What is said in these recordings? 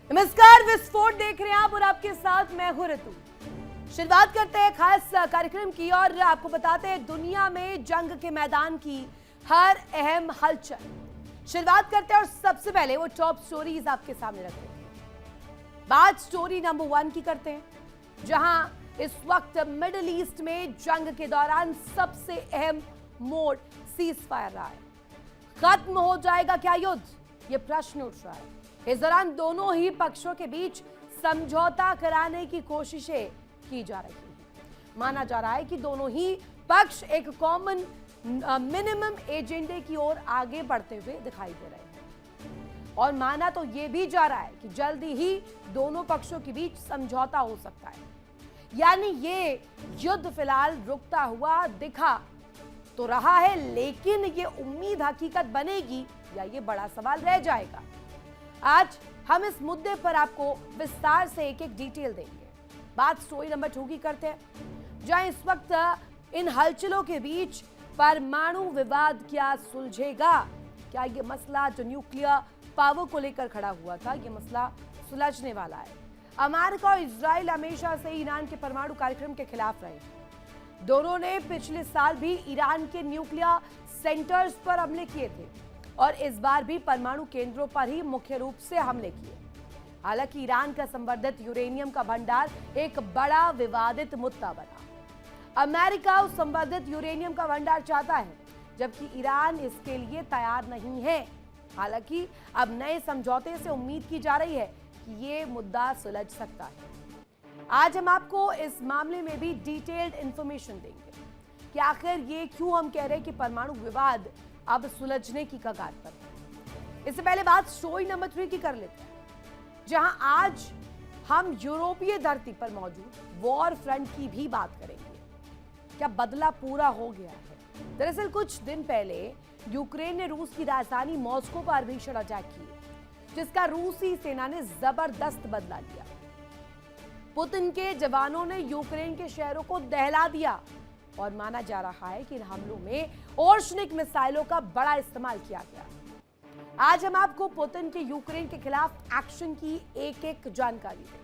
नमस्कार, विस्फोट देख रहे हैं आप और आपके साथ मैं हूं ऋतु। शुरुआत करते हैं खास कार्यक्रम की और आपको बताते हैं दुनिया में जंग के मैदान की हर अहम हलचल। शुरुआत करते हैं और सबसे पहले वो टॉप स्टोरीज आपके सामने रखते हैं। बात स्टोरी नंबर 1 की करते हैं, जहां इस वक्त मिडिल ईस्ट में जंग के दौरान सबसे अहम मोड सीज फायर रहा है। खत्म हो जाएगा क्या युद्ध, ये प्रश्न उठ रहा है। इस दौरान दोनों ही पक्षों के बीच समझौता कराने की कोशिशें की जा रही हैं। माना जा रहा है कि दोनों ही पक्ष एक कॉमन मिनिमम एजेंडे की ओर आगे बढ़ते हुए दिखाई दे रहे हैं और माना तो यह भी जा रहा है कि जल्दी ही दोनों पक्षों के बीच समझौता हो सकता है। यानी ये युद्ध फिलहाल रुकता हुआ दिखा तो रहा है, लेकिन ये उम्मीद हकीकत बनेगी या ये बड़ा सवाल रह जाएगा। आज हम इस मुद्दे पर आपको विस्तार से एक एक डिटेल देंगे। बात स्टोरी नंबर 2 की करते हैं, जहां इस वक्त इन हलचलों के बीच परमाणु विवाद क्या सुलझेगा। क्या ये मसला जो न्यूक्लियर पावर को लेकर खड़ा हुआ था, ये मसला सुलझने वाला है। अमेरिका और इजराइल हमेशा से ईरान के परमाणु कार्यक्रम के खिलाफ रहे। दोनों ने पिछले साल भी ईरान के न्यूक्लियर सेंटर्स पर हमले किए थे और इस बार भी परमाणु केंद्रों पर ही मुख्य रूप से हमले किए। हालांकि ईरान का संवर्धित यूरेनियम का भंडार एक बड़ा विवादित मुद्दा बना। अमेरिका उस संवर्धित यूरेनियम का भंडार चाहता है, जबकि ईरान इसके लिए तैयार नहीं है। हालांकि अब नए समझौते से उम्मीद की जा रही है कि ये मुद्दा सुलझ सकता है। आज हम आपको इस मामले में भी डिटेल्ड इंफॉर्मेशन देंगे कि आखिर ये क्यों हम कह रहे हैं कि परमाणु विवाद अब सुलझने की कगार पर है। इससे पहले बात स्टोरी नंबर 3 की कर लेते हैं, जहां आज हम यूरोपीय धरती पर मौजूद वॉर फ्रंट की भी बात करेंगे। क्या बदला पूरा हो गया है? दरअसल कुछ दिन पहले यूक्रेन ने रूस की राजधानी मॉस्को पर भीषण अटैक किए, जिसका रूसी सेना ने जबरदस्त बदला लिया। पुतिन के जवानों ने यूक्रेन के शहरों को दहला दिया और माना जा रहा है कि इन हमलों में ओर्शनिक मिसाइलों का बड़ा इस्तेमाल किया गया। आज हम आपको पुतिन के यूक्रेन के खिलाफ एक्शन की एक एक जानकारी दें।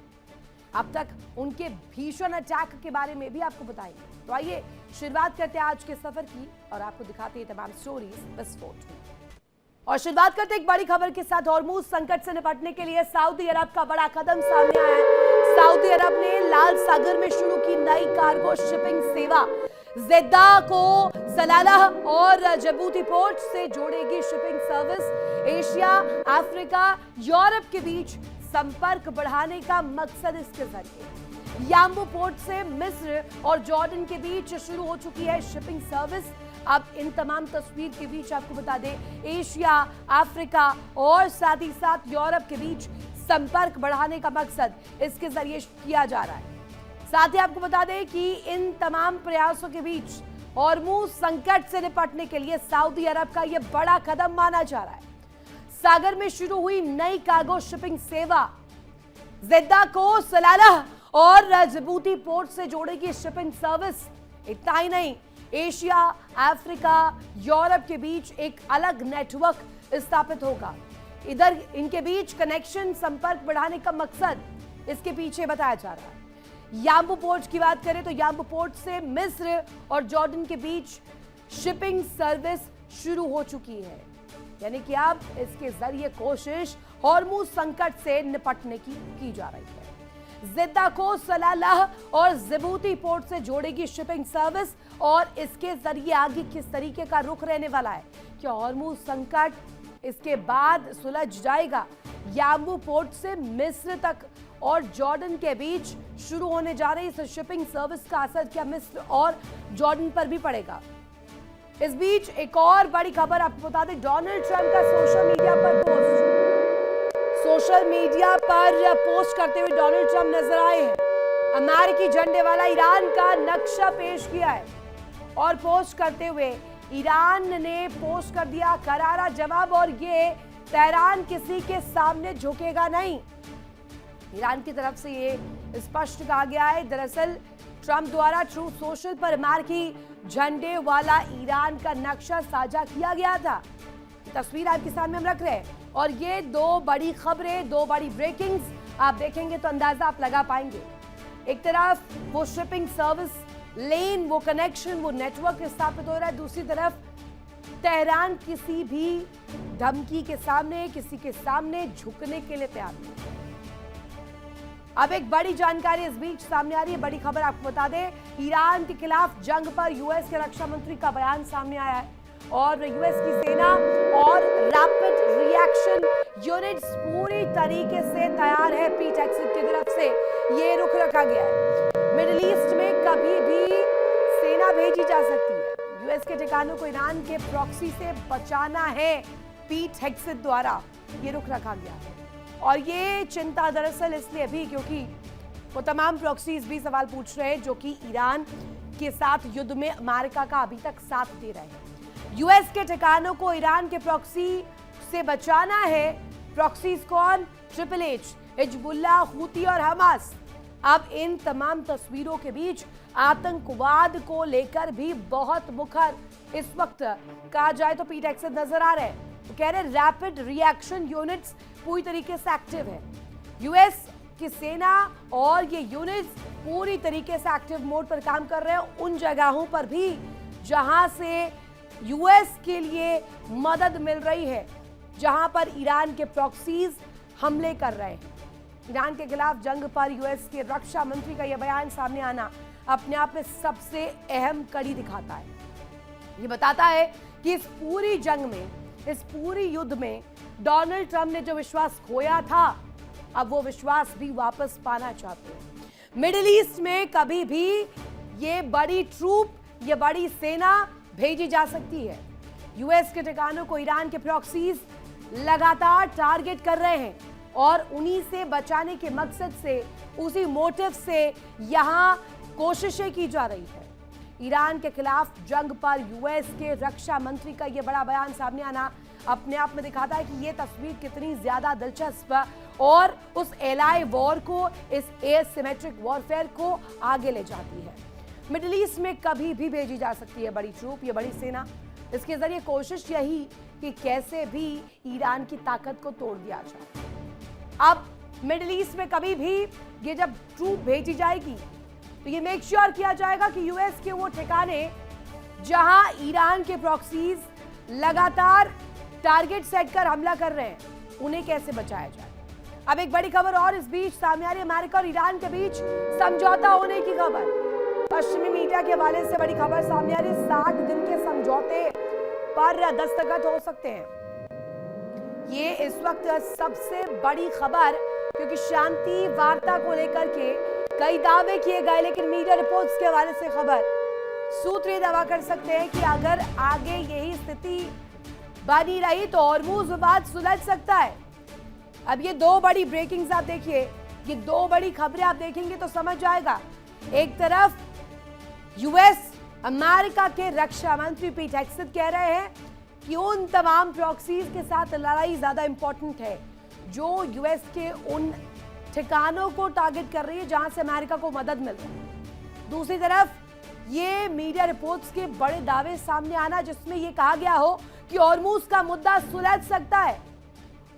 अब तक उनके भीषण अटैक के बारे में भी आपको बताएंगे। तो आइए शुरुआत करते हैं आज के सफर की और आपको दिखाते हैं तमाम स्टोरीज विस्फोट में। और शुरुआत करते एक बड़ी खबर के साथ। हॉर्मुज संकट से निपटने के लिए सऊदी अरब का बड़ा कदम सामने आया है। सऊदी अरब ने लाल सागर में शुरू की नई कार्गो शिपिंग सेवा जेद्दा को सलालाह और जिबूती पोर्ट से जोड़ेगी। Shipping service Asia, Africa, Europe के बीच संपर्क बढ़ाने का मकसद इसके जरिए। याम्बू पोर्ट से मिस्र और जॉर्डन के बीच शुरू हो चुकी है शिपिंग सर्विस। अब इन तमाम तस्वीर के बीच आपको बता दें, एशिया, अफ्रीका और साथ ही साथ यूरोप के बीच संपर्क बढ़ाने का मकसद इसके जरिए किया जा रहा है। साथ ही आपको बता दें कि इन तमाम प्रयासों के बीच हॉर्मुज संकट से निपटने के लिए सऊदी अरब का यह बड़ा कदम माना जा रहा है। सागर में शुरू हुई नई कार्गो शिपिंग सेवा जेद्दा को सलालाह और जिबूती पोर्ट से जोड़ेगी शिपिंग सर्विस। इतना ही नहीं, एशिया, अफ्रीका, यूरोप के बीच एक अलग नेटवर्क स्थापित होगा। इधर इनके बीच कनेक्शन, संपर्क बढ़ाने का मकसद इसके पीछे बताया जा रहा है। याम्बू पोर्ट की बात करें तो याम्बू पोर्ट से मिस्र और जॉर्डन के बीच शिपिंग सर्विस शुरू हो चुकी है। यानी कि अब इसके जरिए कोशिश हॉर्मुज संकट से निपटने की जा रही है। जेद्दा को सलालाह और जिबूती पोर्ट से जोड़ेगी शिपिंग सर्विस और इसके जरिए आगे किस तरीके का रुख रहने वाला है। क्या हॉर्मुज संकट इसके बाद सुलझ जाएगा? याम्बू पोर्ट से मिस्र तक और जॉर्डन के बीच शुरू होने जा रही इस शिपिंग सर्विस का असर क्या मिस्र और जॉर्डन पर भी पड़ेगा? इस बीच एक और बड़ी खबर आपको बता दें, डोनाल्ड ट्रंप का सोशल मीडिया पर पोस्ट करते हुए डोनाल्ड ट्रंप नजर आए हैं। अमेरिकी झंडे वाला ईरान का नक्शा पेश किया है और पोस्ट करते हुए ईरान ने पोस्ट कर दिया करारा जवाब और ये तेहरान किसी के सामने झुकेगा नहीं। ईरान की तरफ से ये स्पष्ट कहा गया है। दरअसल ट्रंप द्वारा ट्रू सोशल पर अमेरिकी झंडे वाला ईरान का नक्शा साझा किया गया था। तस्वीर आपके सामने हम रख रहे हैं और ये दो बड़ी खबरें, दो बड़ी ब्रेकिंग्स आप देखेंगे तो अंदाजा आप लगा पाएंगे। एक तरफ वो शिपिंग सर्विस लेन, वो कनेक्शन, वो नेटवर्क स्थापित हो रहा है, दूसरी तरफ तेहरान किसी भी धमकी के सामने, किसी के सामने झुकने के लिए तैयार नहीं। अब एक बड़ी जानकारी इस बीच सामने आ रही है, बड़ी खबर आपको बता दें, ईरान के खिलाफ जंग पर यूएस के रक्षा मंत्री का बयान सामने आया है और यूएस की सेना और रैपिड रिएक्शन यूनिट्स पूरी तरीके से तैयार है। पीट हेग्सेथ की तरफ से ये रुख रखा गया है। मिडिल ईस्ट में कभी भी सेना भेजी जा सकती है। यूएस के ठिकानों को ईरान के प्रॉक्सी से बचाना है, पीट हेग्सेथ द्वारा ये रुख रखा गया है। और ये चिंता दरअसल इसलिए भी क्योंकि वो तमाम प्रॉक्सीज भी सवाल पूछ रहे हैं जो कि ईरान के साथ युद्ध में अमेरिका का अभी तक साथ दे रहे हैं। यूएस के ठिकानों को ईरान के प्रॉक्सी से बचाना है। प्रॉक्सीज कौन? ट्रिपल एच, हिजबुल्लाह, हूती और हमास। अब इन तमाम तस्वीरों के बीच आतंकवाद को लेकर भी बहुत मुखर इस वक्त कहा जाए तो पीट हेग्सेथ नजर आ रहे हैं। वो कह रहे हैं रैपिड रिएक्शन यूनिट्स पूरी तरीके से एक्टिव है। यूएस की सेना और ये यूनिट्स पूरी तरीके से एक्टिव मोड पर काम कर रहे हैं उन जगहों पर भी जहां से यूएस के लिए मदद मिल रही है, जहां पर ईरान के प्रॉक्सीज हमले कर रहे हैं। ईरान के खिलाफ जंग पर यूएस के रक्षा मंत्री का यह बयान सामने आना अपने आप में सबसे अहम कड़ी दिखाता है। ये बताता है कि इस पूरी जंग में, इस पूरी युद्ध में डोनाल्ड ट्रंप ने जो विश्वास खोया था, अब वो विश्वास भी वापस पाना चाहते हैं। मिडिल ईस्ट में कभी भी ये बड़ी ट्रूप, ये बड़ी सेना भेजी जा सकती है। यूएस के ठिकानों को ईरान के प्रॉक्सीज लगातार टारगेट कर रहे हैं और उन्हीं से बचाने के मकसद से, उसी मोटिव से यहां कोशिशें की जा रही है। ईरान के खिलाफ जंग पर यूएस के रक्षा मंत्री का यह बड़ा बयान सामने आना अपने आप में दिखाता है कि यह तस्वीर कितनी ज्यादा दिलचस्प और उस एलाई वॉर को, इस एसिमेट्रिक वॉरफेयर को आगे ले जाती है। मिडिल ईस्ट में कभी भी भेजी जा सकती है बड़ी ट्रूप, ये बड़ी सेना। इसके जरिए कोशिश यही कि कैसे भी ईरान की ताकत को तोड़ दिया जाए। अब मिडिल ईस्ट में कभी भी ये जब ट्रूप भेजी जाएगी तो ये मेक श्योर किया जाएगा कि यूएस के वो ठिकाने जहां ईरान के प्रॉक्सीज लगातार टारगेट सेट कर हमला कर रहे हैं, उन्हें कैसे बचाया जाए। अब एक बड़ी खबर और इस बीच सामने आ रही है, अमेरिका और ईरान के बीच समझौता होने की खबर। पश्चिमी मीडिया के हवाले से बड़ी खबर सामने आ रही है, 60 दिन के समझौते पर दस्तखत हो सकते हैं। ये इस वक्त सबसे बड़ी खबर, क्योंकि शांति वार्ता को लेकर के कई दावे किए गए, लेकिन मीडिया रिपोर्ट्स के हवाले से खबर, सूत्र ये दावा कर सकते हैं कि अगर आगे यही स्थिति बनी रही तो हॉर्मुज़ विवाद सुलझ सकता है। अब ये दो बड़ी ब्रेकिंग्स आप देखिए, ये दो बड़ी खबरें आप देखेंगे तो समझ जाएगा। एक तरफ यूएस अमेरिका के रक्षा मंत्री पीट हेग्सेथ कह रहे हैं कि उन तमाम प्रॉक्सीज के साथ लड़ाई ज्यादा इंपॉर्टेंट है जो यूएस के उन ठिकानों को टारगेट कर रही है जहां से अमेरिका को मदद मिल रही है। दूसरी तरफ ये मीडिया रिपोर्ट्स के बड़े दावे सामने आना जिसमें ये कहा गया हो कि हॉर्मुज़ का मुद्दा सुलझ सकता है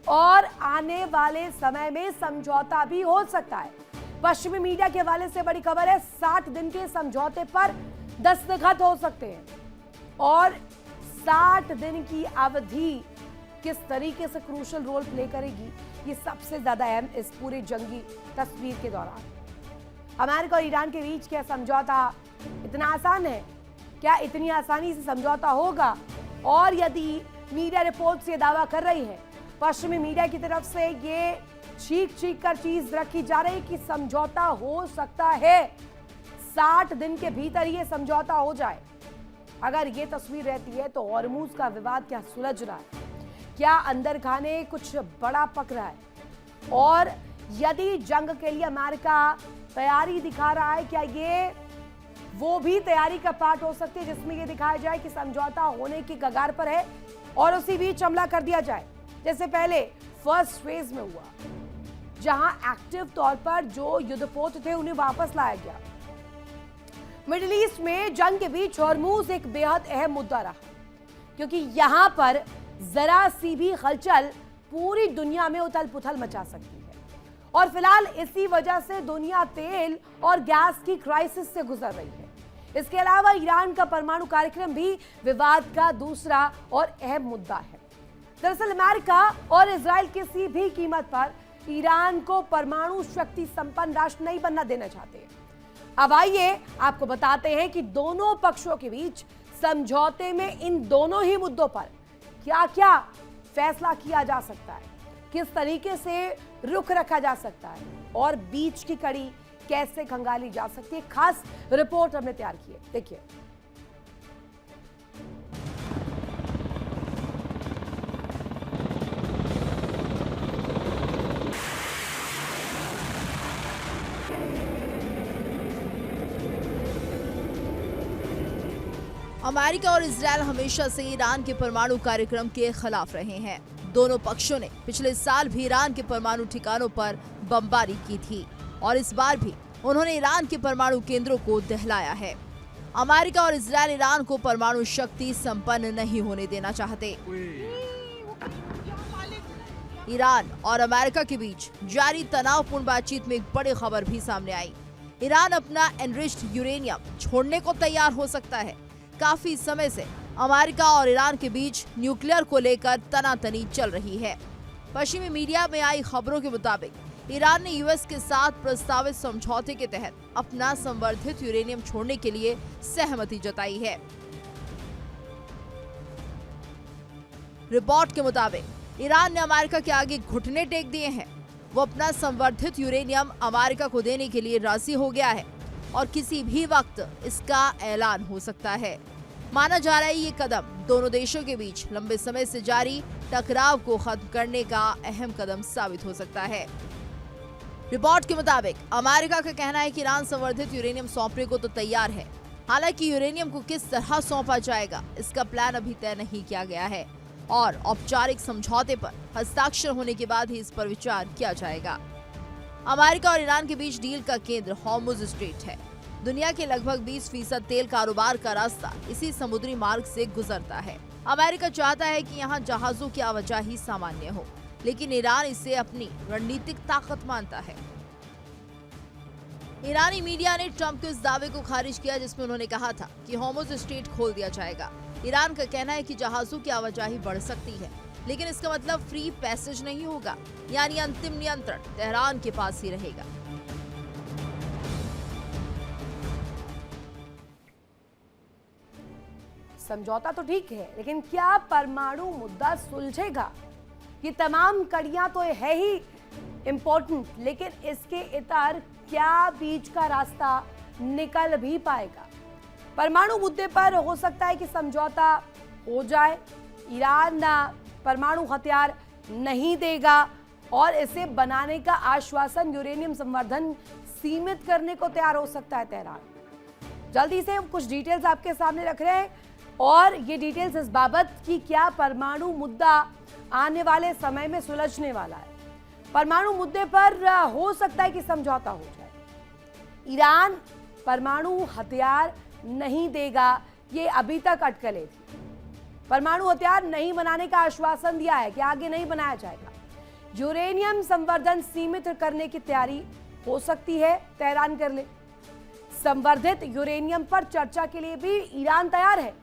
और आने वाले समय में समझौता भी हो सकता है। पश्चिमी मीडिया के हवाले से बड़ी खबर है, 60 दिन के समझौते पर दस्तखत हो सकते हैं और 60 दिन की अवधि किस तरीके से क्रूशल रोल प्ले करेगी, ये सबसे ज्यादा अहम इस पूरे जंगी तस्वीर के दौरान। अमेरिका और ईरान के बीच क्या समझौता इतना आसान है? क्या इतनी आसानी से समझौता होगा? और यदि मीडिया रिपोर्ट्स ये दावा कर रही है, पश्चिमी मीडिया की तरफ से ये चीख कर चीज रखी जा रही है कि समझौता हो सकता है, 60 दिन के भीतर ये समझौता हो जाए। अगर ये तस्वीर रहती है तो हॉर्मुज़ का विवाद क्या सुलझ रहा है, क्या अंदर खाने कुछ बड़ा पक रहा है? और यदि जंग के लिए अमेरिका तैयारी दिखा रहा है, क्या ये वो भी तैयारी का पार्ट हो सकती है जिसमें ये दिखाया जाए कि समझौता होने की कगार पर है और उसी बीच हमला कर दिया जाए, जैसे पहले फर्स्ट फेज में हुआ, जहां एक्टिव तौर पर जो युद्धपोत थे उन्हें वापस लाया गया। मिडिल ईस्ट में जंग के बीच हॉर्मुज़ एक बेहद अहम मुद्दा रहा, क्योंकि यहां पर जरा सी भी हलचल पूरी दुनिया में उथल पुथल मचा सकती है। और फिलहाल इसी वजह से दुनिया तेल और गैस की क्राइसिस से गुजर रही है। इसके अलावा ईरान का परमाणु कार्यक्रम भी विवाद का दूसरा और अहम मुद्दा है। दरअसल अमेरिका और इजराइल किसी भी कीमत पर ईरान को परमाणु शक्ति संपन्न राष्ट्र नहीं बनना देना चाहते। अब आइए आपको बताते हैं कि दोनों पक्षों के बीच समझौते में इन दोनों ही मुद्दों पर क्या क्या फैसला किया जा सकता है, किस तरीके से रुख रखा जा सकता है और बीच की कड़ी कैसे खंगाली जा सकती है। खास रिपोर्ट हमने तैयार की है, देखिए। अमेरिका और इजराइल हमेशा से ईरान के परमाणु कार्यक्रम के खिलाफ रहे हैं। दोनों पक्षों ने पिछले साल भी ईरान के परमाणु ठिकानों पर बमबारी की थी और इस बार भी उन्होंने ईरान के परमाणु केंद्रों को दहलाया है। अमेरिका और इजराइल ईरान को परमाणु शक्ति संपन्न नहीं होने देना चाहते। ईरान और अमेरिका के बीच जारी तनावपूर्ण बातचीत में एक बड़ी खबर भी सामने आई। ईरान अपना एनरिच्ड यूरेनियम छोड़ने को तैयार हो सकता है। काफी समय से अमेरिका और ईरान के बीच न्यूक्लियर को लेकर तनातनी चल रही है। पश्चिमी मीडिया में आई खबरों के मुताबिक ईरान ने यूएस के साथ प्रस्तावित समझौते के तहत अपना संवर्धित यूरेनियम छोड़ने के लिए सहमति जताई है। रिपोर्ट के मुताबिक ईरान ने अमेरिका के आगे घुटने टेक दिए हैं। वो अपना संवर्धित यूरेनियम अमेरिका को देने के लिए राजी हो गया है और किसी भी वक्त इसका ऐलान हो सकता है। माना जा रहा है ये कदम दोनों देशों के बीच लंबे समय से जारी टकराव को खत्म करने का अहम कदम साबित हो सकता है। रिपोर्ट के मुताबिक अमेरिका का कहना है कि ईरान संवर्धित यूरेनियम सौंपने को तो तैयार है। हालांकि यूरेनियम को किस तरह सौंपा जाएगा इसका प्लान अभी तय नहीं किया गया है और औपचारिक समझौते पर हस्ताक्षर होने के बाद ही इस पर विचार किया जाएगा। अमेरिका और ईरान के बीच डील का केंद्र हॉर्मुज स्ट्रेट है। दुनिया के लगभग 20% तेल कारोबार का रास्ता इसी समुद्री मार्ग से गुजरता है। अमेरिका चाहता है कि यहाँ जहाजों की आवाजाही सामान्य हो, लेकिन ईरान इसे अपनी रणनीतिक ताकत मानता है। ईरानी मीडिया ने ट्रंप के इस दावे को खारिज किया जिसमें उन्होंने कहा था कि हॉर्मुज स्ट्रेट खोल दिया जाएगा। ईरान का कहना है कि जहाजों की आवाजाही बढ़ सकती है, लेकिन इसका मतलब फ्री पैसेज नहीं होगा, यानी अंतिम नियंत्रण तेहरान के पास ही रहेगा। समझौता तो ठीक है, लेकिन क्या परमाणु मुद्दा सुलझेगा? ये तमाम कड़ियां तो है ही इंपॉर्टेंट, लेकिन इसके इतर क्या बीच का रास्ता निकल भी पाएगा? परमाणु मुद्दे पर हो सकता है कि समझौता हो जाए। ईरान परमाणु हथियार नहीं देगा और इसे बनाने का आश्वासन, यूरेनियम संवर्धन सीमित करने को तैयार हो सकता है तेहरान। जल्दी से कुछ डिटेल्स आपके सामने रख रहे हैं और ये डिटेल्स इस बाबत कि क्या परमाणु मुद्दा आने वाले समय में सुलझने वाला है। परमाणु मुद्दे पर हो सकता है कि समझौता हो जाए। ईरान परमाणु हथियार नहीं देगा, ये अभी तक अटकलें थी। परमाणु हथियार नहीं बनाने का आश्वासन दिया है कि आगे नहीं बनाया जाएगा। यूरेनियम संवर्धन सीमित करने की तैयारी हो सकती है तेहरान कर ले। संवर्धित यूरेनियम पर चर्चा के लिए भी ईरान तैयार है।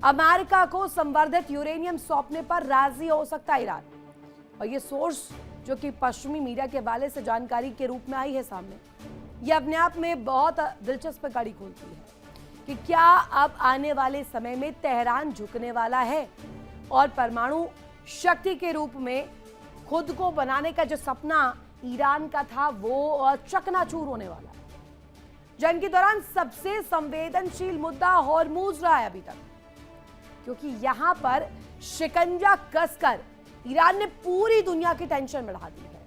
अमेरिका को संवर्धित यूरेनियम सौंपने पर राजी हो सकता है ईरान। और ये सोर्स जो कि पश्चिमी मीडिया के हवाले से जानकारी के रूप में आई है सामने, ये अपने आप में बहुत दिलचस्प कड़ी खोलती है कि क्या अब आने वाले समय में तेहरान झुकने वाला है और परमाणु शक्ति के रूप में खुद को बनाने का जो सपना ईरान का था वो चकनाचूर होने वाला है। जंग के दौरान सबसे संवेदनशील मुद्दा हॉर्मुज रहा है अभी तक, क्योंकि यहां पर शिकंजा कसकर ईरान ने पूरी दुनिया की टेंशन बढ़ा दी है।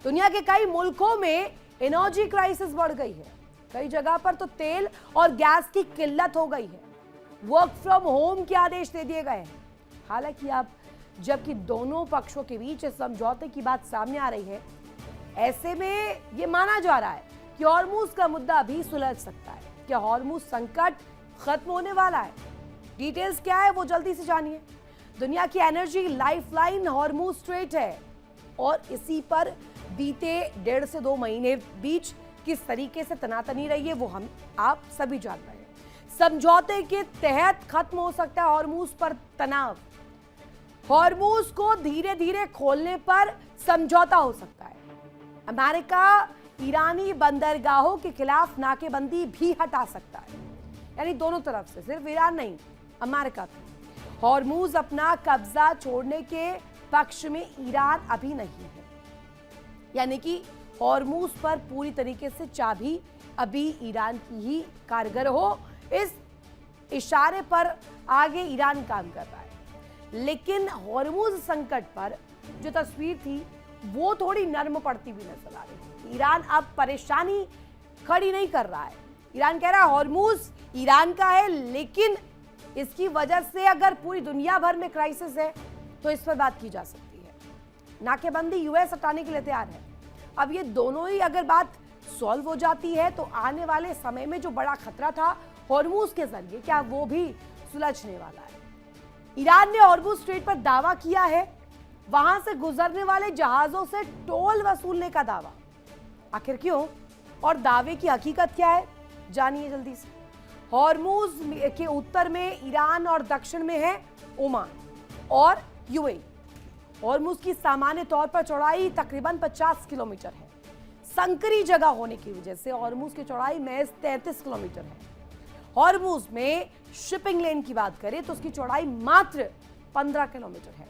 दुनिया के कई मुल्कों में एनर्जी क्राइसिस बढ़ गई है। कई जगह पर तो तेल और गैस की किल्लत हो गई है। वर्क फ्रॉम होम के आदेश दे दिए गए हैं। हालांकि अब जबकि दोनों पक्षों के बीच इस समझौते की बात सामने आ रही है, ऐसे में ये माना जा रहा है कि हॉर्मुज का मुद्दा भी सुलझ सकता है। क्या हॉर्मुज संकट खत्म होने वाला है? डिटेल्स क्या है वो जल्दी से जानिए। दुनिया की एनर्जी लाइफलाइन हॉर्मुज स्ट्रेट है और इसी पर बीते 1.5 से 2 महीने बीच किस तरीके से तनातनी रही है वो हम आप सभी जान रहे हैं। समझौते के तहत खत्म हो सकता है हॉर्मुज पर तनाव। हॉर्मुज को धीरे धीरे खोलने पर समझौता हो सकता है। अमेरिका ईरानी बंदरगाहों के खिलाफ नाकेबंदी भी हटा सकता है, यानी दोनों तरफ से, सिर्फ ईरान नहीं, अमेरिका भी। हॉर्मुज अपना कब्जा छोड़ने के पक्ष में ईरान अभी नहीं है, यानी कि हॉर्मुज पर पूरी तरीके से चाबी अभी ईरान की ही कारगर हो, इस इशारे पर आगे ईरान काम कर रहा है। लेकिन हॉर्मुज संकट पर जो तस्वीर थी वो थोड़ी नर्म पड़ती हुई नजर आ रही है। ईरान अब परेशानी खड़ी नहीं कर रहा है। ईरान कह रहा है हॉर्मुज ईरान का है, लेकिन इसकी वजह से अगर पूरी दुनिया भर में क्राइसिस है तो इस पर बात की जा सकती है। नाकेबंदी यूएस हटाने के लिए तैयार है। अब ये दोनों ही अगर बात सॉल्व हो जाती है तो आने वाले समय में जो बड़ा खतरा था हॉर्मुज के जरिए, क्या वो भी सुलझने वाला है। ईरान ने हॉर्मुज स्ट्रेट पर दावा किया है, वहां से गुजरने वाले जहाजों से टोल वसूलने का दावा। आखिर क्यों और दावे की हकीकत क्या है, जानिए जल्दी से। हॉर्मुज के उत्तर में ईरान और दक्षिण में है ओमान और यूएई। हॉर्मुज की सामान्य तौर पर चौड़ाई तकरीबन 50 किलोमीटर है। संकरी जगह होने की वजह से हॉर्मुज की चौड़ाई महज 33 किलोमीटर है। हॉर्मुज में शिपिंग लेन की बात करें तो उसकी चौड़ाई मात्र 15 किलोमीटर है।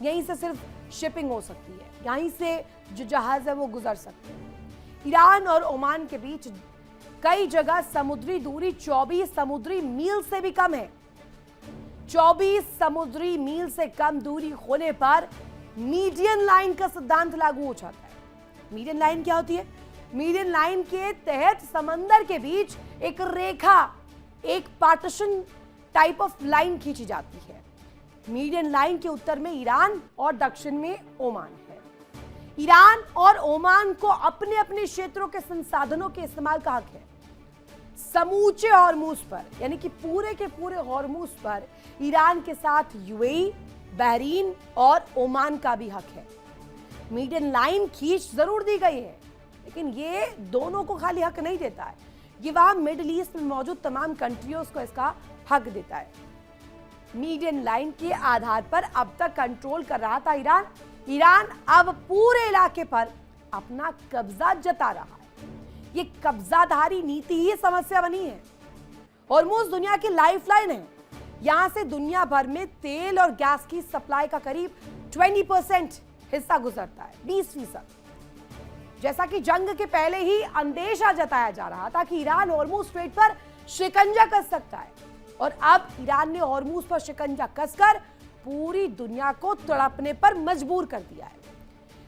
यहीं से सिर्फ शिपिंग हो सकती है, यहीं से जो जहाज है वो गुजर सकते हैं। ईरान और ओमान के बीच कई जगह समुद्री दूरी 24 समुद्री मील से भी कम है। 24 समुद्री मील से कम दूरी होने पर मीडियन लाइन का सिद्धांत लागू हो जाता है। मीडियन लाइन क्या होती है? मीडियन लाइन के तहत समंदर के बीच एक रेखा, एक पार्टीशन टाइप ऑफ लाइन खींची जाती है। मीडियन लाइन के उत्तर में ईरान और दक्षिण में ओमान है। ईरान और ओमान को अपने अपने क्षेत्रों के संसाधनों के इस्तेमाल का हक है। समूचे हॉर्मुज पर, यानी कि पूरे के पूरे हॉर्मुज पर ईरान के साथ यूएई, बहरीन और ओमान का भी हक है। मीडियन लाइन खींच जरूर दी गई है, लेकिन ये दोनों को खाली हक नहीं देता है, ये वहां मिडिल ईस्ट में मौजूद तमाम कंट्रियों को इसका हक देता है। मीडियन लाइन के आधार पर अब तक कंट्रोल कर रहा था ईरान। ईरान अब पूरे इलाके पर अपना कब्जा जता रहा है। ये कब्जाधारी नीति ही समस्या बनी है। हॉर्मुज दुनिया की लाइफलाइन है। यहां से दुनिया भर में तेल और गैस की सप्लाई का करीब 20% हिस्सा गुजरता है, 20%। जैसा कि जंग के पहले ही अंदेशा जताया जा रहा था कि ईरान हॉर्मुज स्ट्रेट पर शिकंजा कस सकता है, और अब ईरान ने हॉर्मुज पर शिकंजा कसकर पूरी दुनिया को तड़पने पर मजबूर कर दिया है।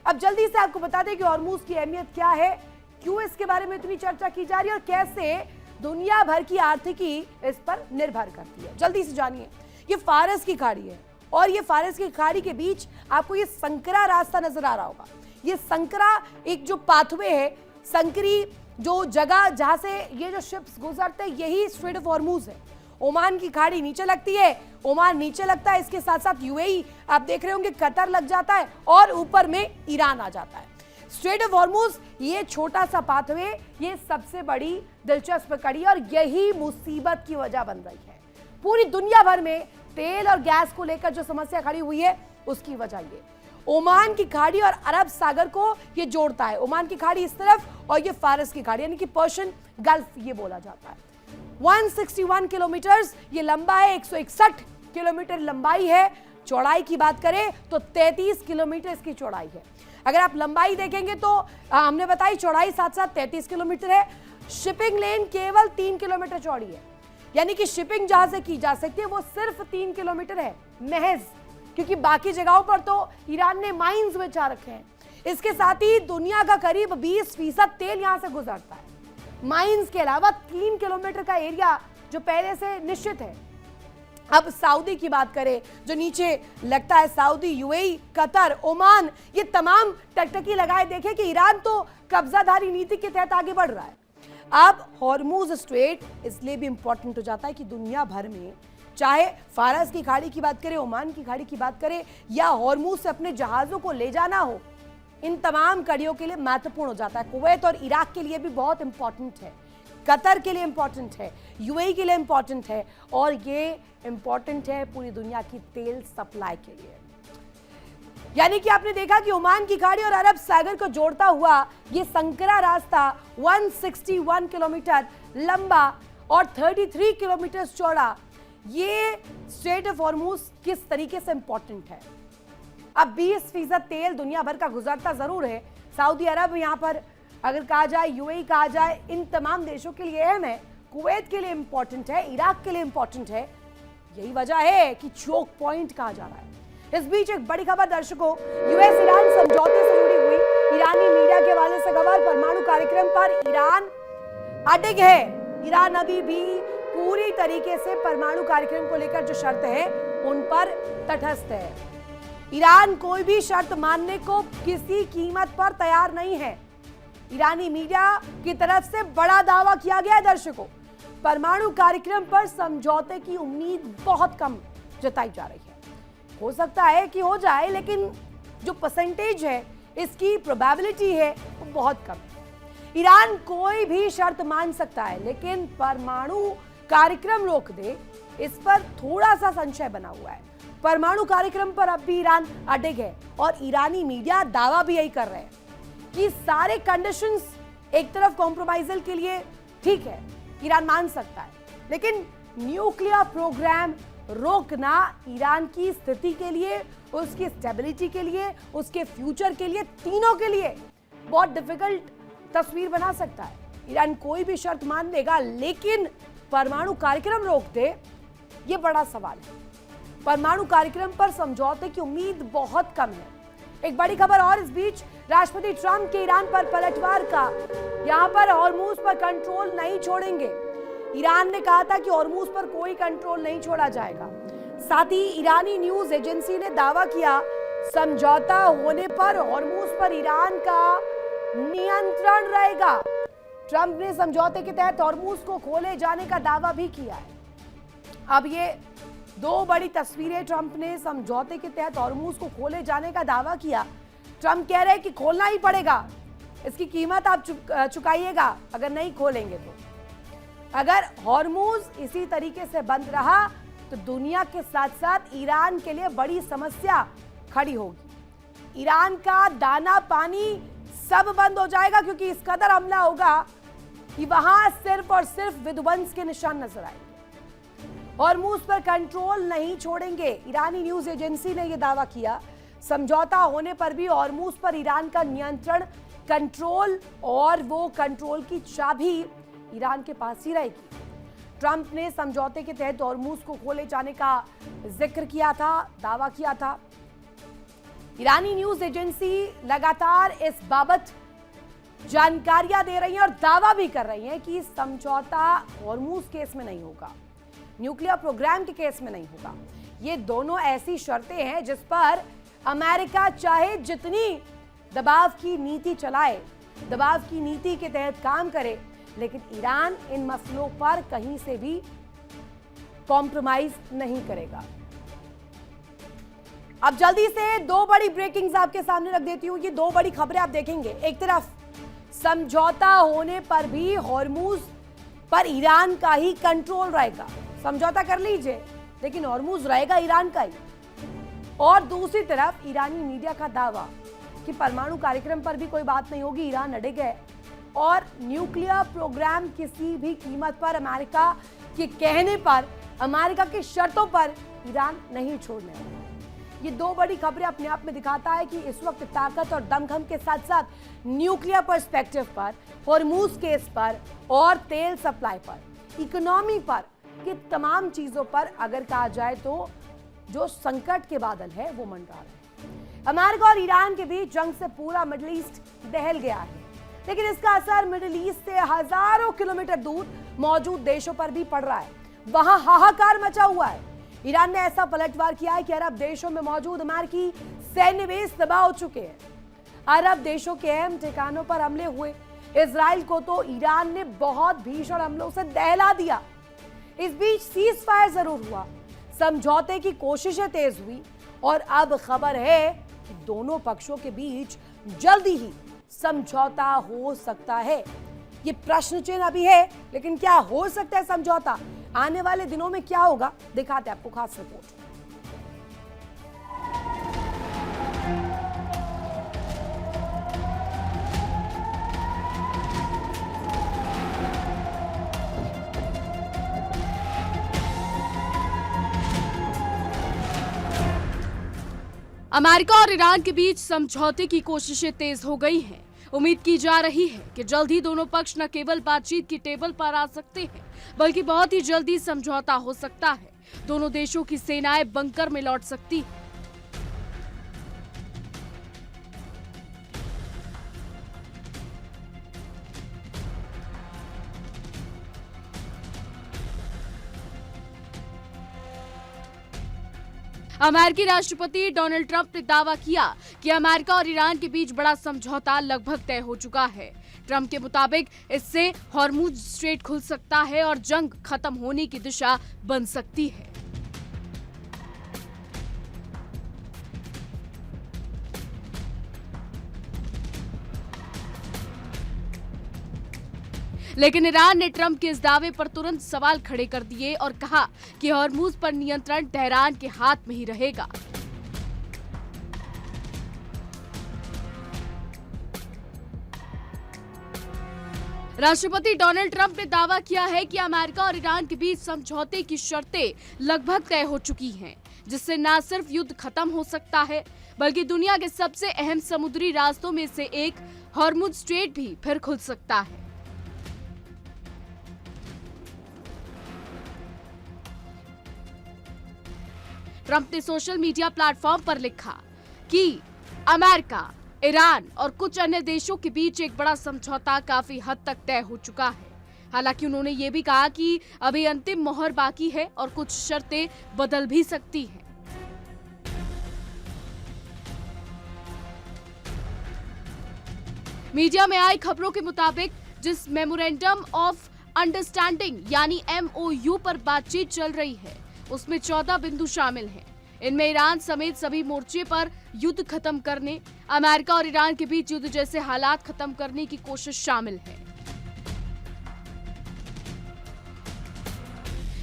अब जल्दी से आपको बता दें कि हॉर्मुज की अहमियत क्या है, क्यों इसके बारे में इतनी चर्चा की जा रही है और कैसे दुनिया भर की आर्थिकी इस पर निर्भर करती है। जल्दी से जानिए। ये फारस की खाड़ी है और ये फारस की खाड़ी के बीच आपको ये संकरा रास्ता नजर आ रहा होगा। ये संकरा एक जो पाथवे है, संकरी जो जगह जहां से ये जो शिप्स गुजरते हैं, यही स्ट्रेट ऑफ हॉर्मुज है। ओमान की खाड़ी नीचे लगती है, ओमान नीचे लगता है, इसके साथ साथ यूएई आप देख रहे होंगे, कतर लग जाता है और ऊपर में ईरान आ जाता है। स्ट्रेट ऑफ हॉर्मुज ये छोटा सा पाथवे, ये सबसे बड़ी दिलचस्प कड़ी और यही मुसीबत की वजह बन रही है। पूरी दुनिया भर में तेल और गैस को लेकर जो समस्या खड़ी हुई है उसकी वजह ये ओमान की खाड़ी और अरब सागर को ये जोड़ता है। ओमान की खाड़ी इस तरफ और ये फारस की खाड़ी, यानी कि पर्शियन गल्फ ये बोला जाता है। 161 किलोमीटर ये लंबा है, 161 किलोमीटर लंबाई है। चौड़ाई की बात करें तो 33 किलोमीटर इसकी चौड़ाई है। अगर आप लंबाई देखेंगे तो हमने बताई चौड़ाई साथ साथ 33 किलोमीटर है। शिपिंग लेन केवल 3 किलोमीटर चौड़ी है, यानी कि शिपिंग जहां से की जा सकती है वो सिर्फ 3 किलोमीटर है महज, क्योंकि बाकी जगहों पर तो ईरान ने माइंस बिछा रखे हैं। इसके साथ ही दुनिया का करीब 20% तेल यहां से गुजरता है। माइंस के अलावा 3 किलोमीटर का एरिया जो पहले से निश्चित है। अब सऊदी की बात करें, जो नीचे लगता है सऊदी, यूएई, कतर, ओमान, ये तमाम टकटकी लगाए देखें कि ईरान तो कब्जाधारी नीति के तहत आगे बढ़ रहा है। अब हॉर्मुज स्ट्रेट इसलिए भी इंपॉर्टेंट हो जाता है कि दुनिया भर में चाहे फारस की खाड़ी की बात करें, ओमान की खाड़ी की बात करें या हॉर्मूज से अपने जहाजों को ले जाना हो, इन तमाम कड़ियों के लिए महत्वपूर्ण हो जाता है। कुवैत और इराक के लिए भी बहुत इंपॉर्टेंट है, कतर के लिए इंपॉर्टेंट है, यूएई के लिए इंपॉर्टेंट है और ये इंपॉर्टेंट है पूरी दुनिया की तेल सप्लाई के लिए। यानी कि आपने देखा कि ओमान की खाड़ी और अरब सागर को जोड़ता हुआ ये संकरा रास्ता 161 किलोमीटर लंबा और 33 किलोमीटर चौड़ा, ये स्ट्रेट ऑफ हॉर्मूज किस तरीके से इंपॉर्टेंट है। अब 20% तेल दुनिया भर का गुजरता जरूर है। सऊदी अरब यहाँ पर अगर कहा जाए, यूएई कहा जाए, इन तमाम देशों के लिए अहम है, कुवैत के लिए इंपॉर्टेंट है, इराक के लिए इंपॉर्टेंट है। यही वजह है कि चोक पॉइंट कहा जा रहा है। इस बीच एक बड़ी खबर दर्शकों, यूएस ईरान समझौते से जुड़ी हुई ईरानी मीडिया के हवाले से खबर, परमाणु कार्यक्रम पर ईरान अटक है। ईरान अभी भी पूरी तरीके से परमाणु कार्यक्रम को लेकर जो शर्त है उन पर तटस्थ है। ईरान कोई भी शर्त मानने को किसी कीमत पर तैयार नहीं है। ईरानी मीडिया की तरफ से बड़ा दावा किया गया है दर्शकों, परमाणु कार्यक्रम पर समझौते की उम्मीद बहुत कम जताई जा रही है। हो सकता है कि हो जाए, लेकिन जो परसेंटेज है, इसकी प्रोबेबिलिटी है, वो बहुत कम है। ईरान कोई भी शर्त मान सकता है, लेकिन परमाणु कार्यक्रम रोक दे, इस पर थोड़ा सा संशय बना हुआ है। परमाणु कार्यक्रम पर अब भी ईरान अटक है और ईरानी मीडिया दावा भी यही कर रहे हैं कि सारे कंडीशंस एक तरफ कॉम्प्रोमाइजल के लिए ठीक है, ईरान मान सकता है, लेकिन न्यूक्लियर प्रोग्राम रोकना ईरान की स्थिति के लिए, उसकी स्टेबिलिटी के लिए, उसके फ्यूचर के लिए, तीनों के लिए बहुत डिफिकल्ट तस्वीर बना सकता है। ईरान कोई भी शर्त मान लेगा, लेकिन परमाणु कार्यक्रम रोक दे, ये बड़ा सवाल है। परमाणु कार्यक्रम पर समझौते की उम्मीद बहुत कम है। एक बड़ी खबर और इस बीच, राष्ट्रपति ट्रंप के ईरान पर पलटवार का, यहां पर हॉर्मूज पर कंट्रोल नहीं छोड़ेंगे। ईरान ने कहा था कि हॉर्मूज पर कोई कंट्रोल नहीं छोड़ा जाएगा। साथ ही ईरानी न्यूज एजेंसी ने दावा किया, समझौता होने पर हॉर्मूज पर ईरान का नियंत्रण रहेगा। ट्रंप ने समझौते के तहत हॉर्मूज को खोले जाने का दावा भी किया है। अब ये दो बड़ी तस्वीरें, ट्रंप ने समझौते के तहत हॉर्मूज को खोले जाने का दावा किया। ट्रंप कह रहे हैं कि खोलना ही पड़ेगा, इसकी कीमत आप चुकाइएगा अगर नहीं खोलेंगे तो। अगर हॉर्मूज इसी तरीके से बंद रहा तो दुनिया के साथ साथ ईरान के लिए बड़ी समस्या खड़ी होगी। ईरान का दाना पानी सब बंद हो जाएगा, क्योंकि इस कदर हमला होगा कि वहां सिर्फ और सिर्फ विध्वंस के निशान नजर आएंगे। हॉर्मूज पर कंट्रोल नहीं छोड़ेंगे, ईरानी न्यूज एजेंसी ने यह दावा किया। समझौता होने पर भी हॉर्मूज पर ईरान का नियंत्रण, कंट्रोल, और वो कंट्रोल की चाबी ईरान के पास ही रहेगी। ट्रंप ने समझौते के तहत हॉर्मूज को खोले जाने का जिक्र किया था, दावा किया था। ईरानी न्यूज एजेंसी लगातार इस बाबत जानकारियां दे रही हैं और दावा भी कर रही हैं कि समझौता हॉर्मूज केस में नहीं होगा, न्यूक्लियर प्रोग्राम के केस में नहीं होगा। ये दोनों ऐसी शर्तें हैं जिस पर अमेरिका चाहे जितनी दबाव की नीति चलाए, दबाव की नीति के तहत काम करे, लेकिन ईरान इन मसलों पर कहीं से भी कॉम्प्रोमाइज नहीं करेगा। अब जल्दी से दो बड़ी ब्रेकिंग्स आपके सामने रख देती हूं। ये दो बड़ी खबरें आप देखेंगे। एक तरफ समझौता होने पर भी हॉर्मूज पर ईरान का ही कंट्रोल रहेगा, समझौता कर लीजिए लेकिन हॉर्मूज रहेगा ईरान का ही। और दूसरी तरफ ईरानी मीडिया का दावा कि परमाणु कार्यक्रम पर भी कोई बात नहीं होगी, ईरान अड़े गए और न्यूक्लियर प्रोग्राम किसी भी कीमत पर, अमेरिका के कहने पर, अमेरिका की शर्तों पर ईरान नहीं छोड़ने वाला। ये दो बड़ी खबरें अपने आप में दिखाता है कि इस वक्त ताकत और दमखम के साथ साथ न्यूक्लियर पर्सपेक्टिव पर, हॉर्मूज केस पर और तेल सप्लाई पर, इकोनॉमी पर, कि तमाम चीजों पर अगर कहा जाए तो जो संकट के बादल है वो मंडरा रहे हैं। अमेरिका और ईरान के बीच जंग से पूरा मिडिल ईस्ट दहल गया है, लेकिन इसका असर मिडिल ईस्ट से हजारों किलोमीटर दूर मौजूद देशों पर भी पड़ रहा है। वहां हाहाकार मचा हुआ है। ईरान ने ऐसा पलटवार किया है कि अरब देशों में मौजूद अमेरिकी सैन्य बेस तबाह हो चुके हैं। अरब देशों के अहम ठिकानों पर हमले हुए। इजराइल को तो ईरान ने बहुत भीषण हमलों से दहला दिया। इस बीच सीज फायर जरूर हुआ, समझौते की कोशिशें तेज हुई और अब खबर है कि दोनों पक्षों के बीच जल्दी ही समझौता हो सकता है। ये प्रश्न चिन्ह अभी है, लेकिन क्या हो सकता है समझौता? आने वाले दिनों में क्या होगा, दिखाते हैं आपको खास रिपोर्ट। अमेरिका और ईरान के बीच समझौते की कोशिशें तेज हो गई हैं। उम्मीद की जा रही है कि जल्द ही दोनों पक्ष न केवल बातचीत की टेबल पर आ सकते हैं, बल्कि बहुत ही जल्दी समझौता हो सकता है। दोनों देशों की सेनाएं बंकर में लौट सकती हैं। अमेरिकी राष्ट्रपति डोनाल्ड ट्रंप ने दावा किया कि अमेरिका और ईरान के बीच बड़ा समझौता लगभग तय हो चुका है। ट्रंप के मुताबिक इससे हॉर्मुज स्ट्रेट खुल सकता है और जंग खत्म होने की दिशा बन सकती है। लेकिन ईरान ने ट्रंप के इस दावे पर तुरंत सवाल खड़े कर दिए और कहा कि हॉर्मुज पर नियंत्रण तेहरान के हाथ में ही रहेगा। राष्ट्रपति डोनाल्ड ट्रंप ने दावा किया है कि अमेरिका और ईरान के बीच समझौते की शर्तें लगभग तय हो चुकी हैं, जिससे न सिर्फ युद्ध खत्म हो सकता है, बल्कि दुनिया के सबसे अहम समुद्री रास्तों में से एक हॉर्मुज स्ट्रेट भी फिर खुल सकता है। ट्रंप ने सोशल मीडिया प्लेटफॉर्म पर लिखा कि अमेरिका, ईरान और कुछ अन्य देशों के बीच एक बड़ा समझौता काफी हद तक तय हो चुका है। हालांकि उन्होंने ये भी कहा कि अभी अंतिम मोहर बाकी है और कुछ शर्तें बदल भी सकती हैं। मीडिया में आई खबरों के मुताबिक जिस मेमोरेंडम ऑफ अंडरस्टैंडिंग यानी MOU पर बातचीत चल रही है, उसमें 14 बिंदु शामिल हैं। इनमें ईरान समेत सभी मोर्चे पर युद्ध खत्म करने, अमेरिका और ईरान के बीच युद्ध जैसे हालात खत्म करने की कोशिश शामिल है।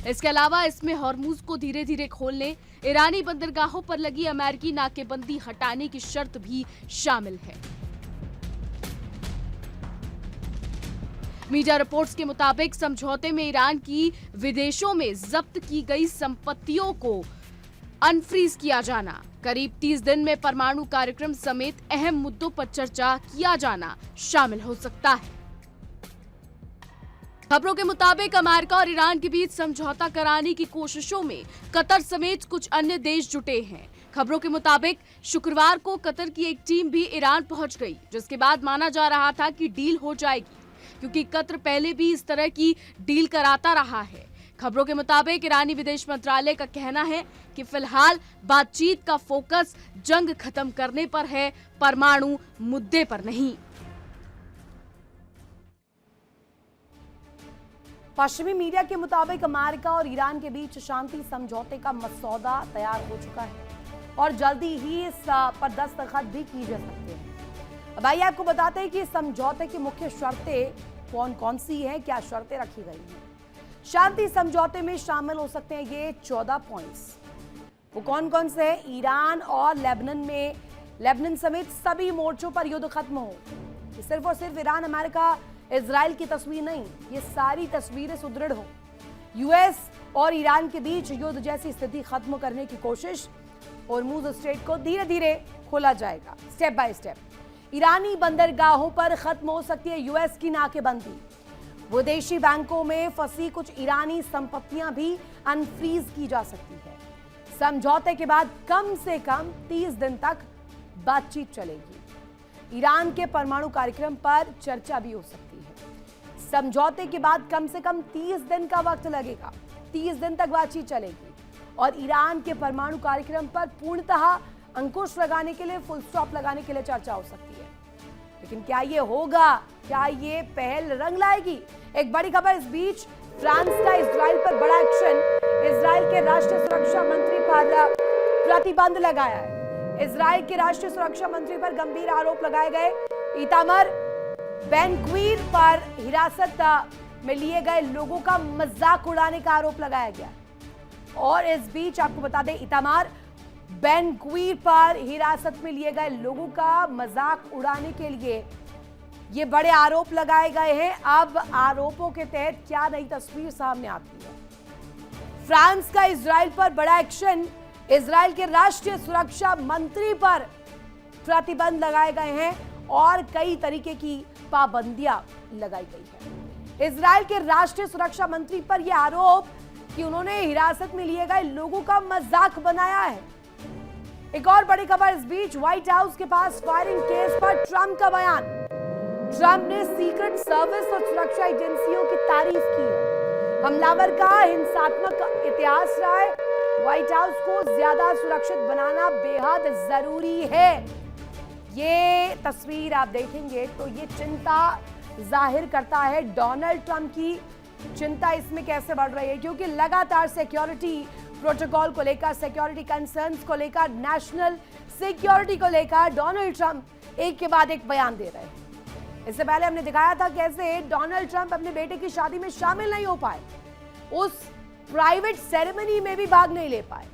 इसके अलावा इसमें हॉर्मुज को धीरे धीरे खोलने, ईरानी बंदरगाहों पर लगी अमेरिकी नाकेबंदी हटाने की शर्त भी शामिल है। मीडिया रिपोर्ट्स के मुताबिक समझौते में ईरान की विदेशों में जब्त की गई संपत्तियों को अनफ्रीज किया जाना, करीब 30 दिन में परमाणु कार्यक्रम समेत अहम मुद्दों पर चर्चा किया जाना शामिल हो सकता है। खबरों के मुताबिक अमेरिका और ईरान के बीच समझौता कराने की कोशिशों में कतर समेत कुछ अन्य देश जुटे हैं। खबरों के मुताबिक शुक्रवार को कतर की एक टीम भी ईरान पहुंच गई, जिसके बाद माना जा रहा था कि डील हो जाएगी, क्योंकि कतर पहले भी इस तरह की डील कराता रहा है। खबरों के मुताबिक ईरानी विदेश मंत्रालय का कहना है कि फिलहाल बातचीत का फोकस जंग खत्म करने पर है, परमाणु मुद्दे पर नहीं। पश्चिमी मीडिया के मुताबिक अमेरिका और ईरान के बीच शांति समझौते का मसौदा तैयार हो चुका है और जल्दी ही इस पर दस्तखत भी की जा सकते हैं। अब आइए आपको बताते हैं कि समझौते की मुख्य शर्तें कौन कौन सी हैं, क्या शर्तें रखी गई हैं। शांति समझौते में शामिल हो सकते हैं ये 14 पॉइंट्स। वो कौन कौन से हैं? ईरान और लेबनान समेत सभी मोर्चों पर युद्ध खत्म हो। ये सिर्फ और सिर्फ ईरान, अमेरिका, इजराइल की तस्वीर नहीं, ये सारी तस्वीरें सुदृढ़ हो। यूएस और ईरान के बीच युद्ध जैसी स्थिति खत्म करने की कोशिश, हॉर्मुज स्ट्रेट को धीरे धीरे खोला जाएगा, स्टेप बाय स्टेप। ईरानी बंदरगाहों पर खत्म हो सकती है यूएस की नाकेबंदी। विदेशी बैंकों में फंसी कुछ ईरानी संपत्तियां भी अनफ्रीज की जा सकती है। समझौते के बाद कम से कम 30 दिन तक बातचीत चलेगी। ईरान के परमाणु कार्यक्रम पर चर्चा भी हो सकती है। समझौते के बाद कम से कम 30 दिन का वक्त लगेगा, 30 दिन तक बातचीत चलेगी और ईरान के परमाणु कार्यक्रम पर पूर्णतः अंकुश लगाने के लिए, फुल स्टॉप लगाने के लिए चर्चा हो सकती है। लेकिन क्या ये होगा? क्या ये पहल रंग लाएगी? एक बड़ी खबर इस बीच, फ्रांस का इजराइल पर बड़ा एक्शन। इजराइल के राष्ट्रीय सुरक्षा मंत्री पर प्रतिबंध लगाया है। इजराइल के राष्ट्रीय सुरक्षा मंत्री पर गंभीर आरोप लगाए गए। इतामर बेन-ग्वीर पर हिरासत में लिए गए लोगों का मजाक उड़ाने का आरोप लगाया गया। और इस बीच आपको बता दें, इतामर बेन-ग्वीर पर हिरासत में लिए गए लोगों का मजाक उड़ाने के लिए ये बड़े आरोप लगाए गए हैं। अब आरोपों के तहत क्या नई तस्वीर सामने आती है? फ्रांस का इजराइल पर बड़ा एक्शन। इजराइल के राष्ट्रीय सुरक्षा मंत्री पर प्रतिबंध लगाए गए हैं और कई तरीके की पाबंदियां लगाई गई है। इजराइल के राष्ट्रीय सुरक्षा मंत्री पर यह आरोप कि उन्होंने हिरासत में लिए गए लोगों का मजाक बनाया है। एक और बड़ी खबर इस बीच, व्हाइट हाउस के पास फायरिंग केस पर ट्रंप का बयान। ट्रंप ने सीक्रेट सर्विस और सुरक्षा एजेंसियों की तारीफ की है। हमलावर का हिंसात्मक इतिहास रहा है। व्हाइट हाउस को ज्यादा सुरक्षित बनाना बेहद जरूरी है। ये तस्वीर आप देखेंगे तो ये चिंता जाहिर करता है डोनाल्ड ट्रंप की। चिंता इसमें कैसे बढ़ रही है? क्योंकि लगातार सिक्योरिटी प्रोटोकॉल को लेकर, सिक्योरिटी कंसर्न्स को लेकर, नेशनल सिक्योरिटी को लेकर डोनाल्ड ट्रंप एक के बाद एक बयान दे रहे हैं। इससे पहले हमने दिखाया था कैसे डोनाल्ड ट्रंप अपने बेटे की शादी में शामिल नहीं हो पाए, उस प्राइवेट सेरेमनी में भी भाग नहीं ले पाए।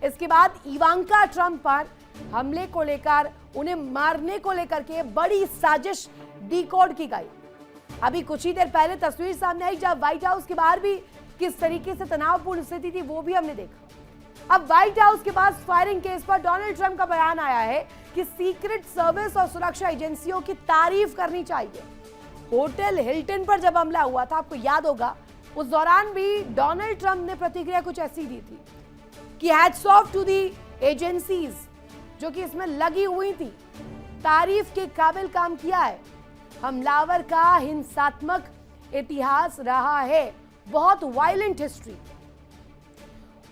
इसके बाद इवांका ट्रंप पर हमले को लेकर, उन्हें मारने को लेकर के बड़ी साजिश डिकोड की गई। अभी कुछ ही देर पहले तस्वीर सामने आई जब व्हाइट हाउस के बाहर भी किस तरीके से तनावपूर्ण स्थिति थी, वो भी हमने देखा। अब व्हाइट हाउस के पास फायरिंग केस पर डोनाल्ड ट्रंप का बयान आया है कि सीक्रेट सर्विस और सुरक्षा एजेंसियों की तारीफ करनी चाहिए। होटल हिल्टन पर जब हमला हुआ था, आपको याद होगा, उस दौरान भी डोनाल्ड ट्रंप ने प्रतिक्रिया कुछ ऐसी दी थी कि hats off to the agencies जो कि इसमें लगी हुई थी, तारीफ के काबिल काम किया है। हमलावर का हिंसात्मक इतिहास रहा है, बहुत वायलेंट हिस्ट्री।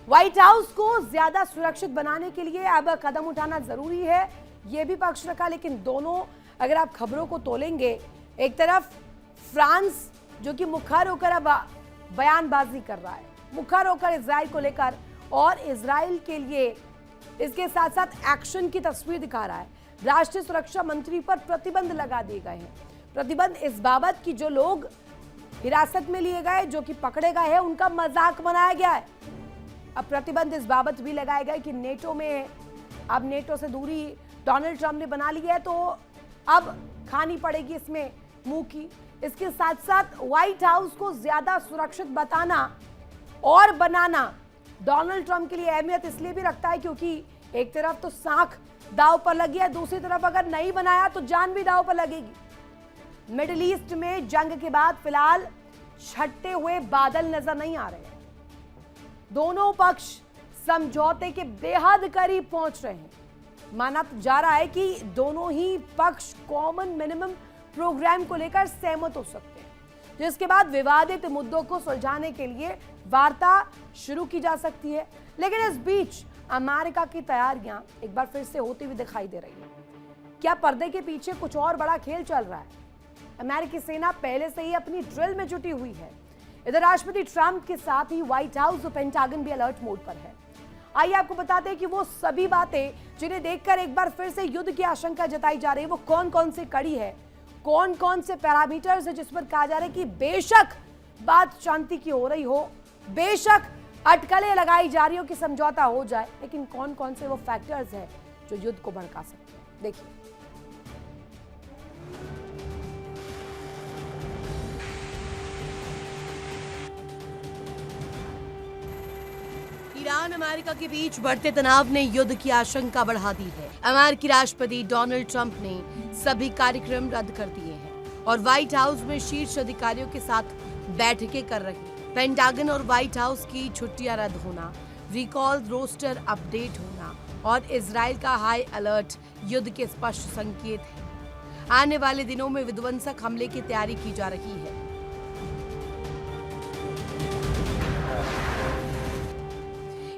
व्हाइट हाउस को ज्यादा सुरक्षित बनाने के लिए अब कदम उठाना जरूरी है, यह भी पक्ष रखा। लेकिन दोनों, अगर आप खबरों को तोलेंगे, एक तरफ फ्रांस जो कि मुखर होकर अब बयानबाजी कर रहा है, मुखर होकर इजराइल को लेकर, और इजराइल के लिए इसके साथ साथ एक्शन की तस्वीर दिखा रहा है। राष्ट्रीय सुरक्षा मंत्री पर प्रतिबंध लगा दिए गए हैं। प्रतिबंध इस बाबत कि जो लोग हिरासत में लिए गए, जो कि पकड़े गए हैं, उनका मजाक बनाया गया है। अब प्रतिबंध इस बाबत भी लगाए गए कि नेटो में, अब नेटो से दूरी डोनाल्ड ट्रंप ने बना ली है, तो अब खानी पड़ेगी इसमें मुंह की। इसके साथ साथ व्हाइट हाउस को ज्यादा सुरक्षित बताना और बनाना डोनाल्ड ट्रंप के लिए अहमियत इसलिए भी रखता है क्योंकि एक तरफ तो साख दांव पर लगी है, दूसरी तरफ अगर नहीं बनाया तो जान भी दांव पर लगेगी। मिडिल ईस्ट में जंग के बाद फिलहाल छटते हुए बादल नजर नहीं आ रहे हैं। दोनों पक्ष समझौते के बेहद करीब पहुंच रहे हैं। माना जा रहा है कि दोनों ही पक्ष कॉमन मिनिमम प्रोग्राम को लेकर सहमत हो सकते हैं, जिसके बाद विवादित मुद्दों को सुलझाने के लिए वार्ता शुरू की जा सकती है। लेकिन इस बीच अमेरिका की तैयारियां एक बार फिर से होती हुई दिखाई दे रही है। क्या पर्दे के पीछे कुछ और बड़ा खेल चल रहा है? अमेरिकी सेना पहले से ही अपनी ड्रिल में जुटी हुई है। इधर राष्ट्रपति ट्रंप के साथ ही व्हाइट हाउस और पेंटागन भी अलर्ट मोड पर है। आइए आपको बताते हैं कि वो सभी बातें जिन्हें देखकर एक बार फिर से युद्ध की आशंका जताई जा रही है, वो कौन कौन सी कड़ी है, कौन कौन से पैरामीटर्स है जिस पर कहा जा रहा है कि बेशक बात शांति की हो रही हो, बेशक अटकलें लगाई जा रही हो कि समझौता हो जाए, लेकिन कौन कौन से वो फैक्टर्स हैं जो युद्ध को भड़का सकते हैं। देखिए, ईरान अमेरिका के बीच बढ़ते तनाव ने युद्ध की आशंका बढ़ा दी है। अमेरिकी राष्ट्रपति डोनाल्ड ट्रंप ने सभी कार्यक्रम रद्द कर दिए हैं और व्हाइट हाउस में शीर्ष अधिकारियों के साथ बैठकें कर रही है। पेंटागन और व्हाइट हाउस की छुट्टियां रद्द होना, रिकॉल रोस्टर अपडेट होना और इजराइल का हाई अलर्ट युद्ध के स्पष्ट संकेत है। आने वाले दिनों में विध्वंसक हमले की तैयारी की जा रही है।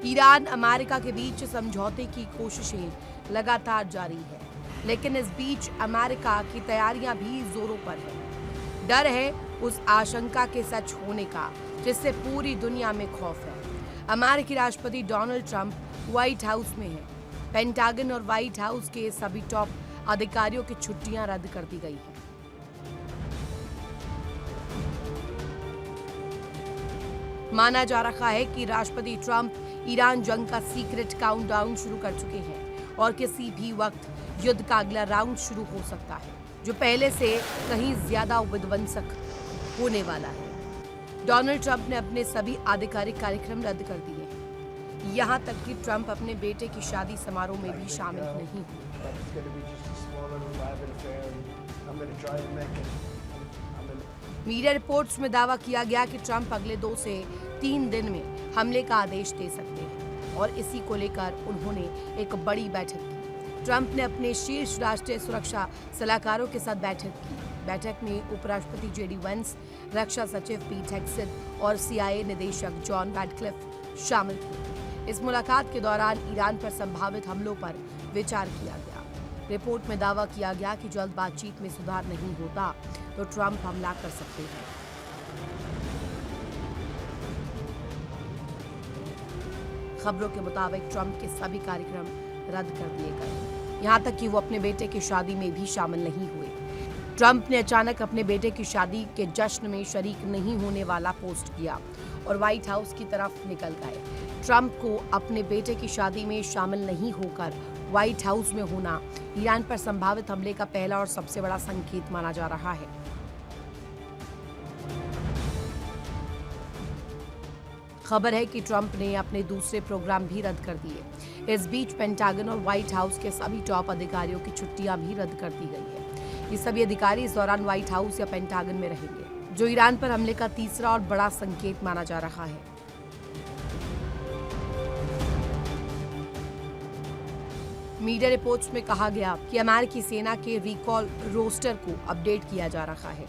ईरान अमेरिका के बीच समझौते की कोशिशें लगातार जारी है, लेकिन इस बीच अमेरिका की तैयारियां भी जोरों पर है। डर है उस आशंका के सच होने का जिससे पूरी दुनिया में खौफ है। अमेरिकी राष्ट्रपति डोनाल्ड ट्रंप व्हाइट हाउस में हैं। पेंटागन और व्हाइट हाउस के सभी टॉप अधिकारियों की छुट्टियां रद्द कर दी गई हैं। माना जा रहा है कि राष्ट्रपति ट्रंप ईरान जंग का सीक्रेट काउंटडाउन शुरू कर चुके हैं और किसी भी वक्त युद्ध का अगला राउंड शुरू हो सकता है, जो पहले से कहीं ज्यादा विध्वंसक होने वाला है। डोनाल्ड ट्रंप ने अपने सभी आधिकारिक कार्यक्रम रद्द कर दिए हैं, यहाँ तक कि ट्रंप अपने बेटे की शादी समारोह में भी शामिल नहीं हुए। मीडिया रिपोर्ट्स में दावा किया गया कि ट्रंप अगले 2 से 3 दिन में हमले का आदेश दे सकते हैं और इसी को लेकर उन्होंने एक बड़ी बैठक की। ट्रंप ने अपने शीर्ष राष्ट्रीय सुरक्षा सलाहकारों के साथ बैठक की। बैठक में उपराष्ट्रपति जेडी वेंस, रक्षा सचिव पीट हेग्सेथ और CIA निदेशक जॉन रैडक्लिफ शामिल थे। इस मुलाकात के दौरान ईरान पर संभावित हमलों पर विचार किया गया। रिपोर्ट में दावा किया गया कि जल्द बातचीत में सुधार नहीं होता तो ट्रंप हमला कर सकते हैं। खबरों के मुताबिक ट्रंप के सभी कार्यक्रम रद्द कर दिए गए, यहाँ तक कि वो अपने बेटे की शादी में भी शामिल नहीं हुए। ट्रंप ने अचानक अपने बेटे की शादी के जश्न में शरीक नहीं होने वाला पोस्ट किया और व्हाइट हाउस की तरफ निकल गए। ट्रंप को अपने बेटे की शादी में शामिल नहीं होकर व्हाइट हाउस में होना ईरान पर संभावित हमले का पहला और सबसे बड़ा संकेत माना जा रहा है। खबर है कि ट्रंप ने अपने दूसरे प्रोग्राम भी रद्द कर दिए। इस बीच पेंटागन और व्हाइट हाउस के सभी टॉप अधिकारियों की छुट्टियां भी रद्द कर दी गई है। ये सभी अधिकारी इस दौरान व्हाइट हाउस या पेंटागन में रहेंगे, जो ईरान पर हमले का तीसरा और बड़ा संकेत माना जा रहा है। मीडिया रिपोर्ट्स में कहा गया कि अमेरिकी सेना के रिकॉल रोस्टर को अपडेट किया जा रहा है।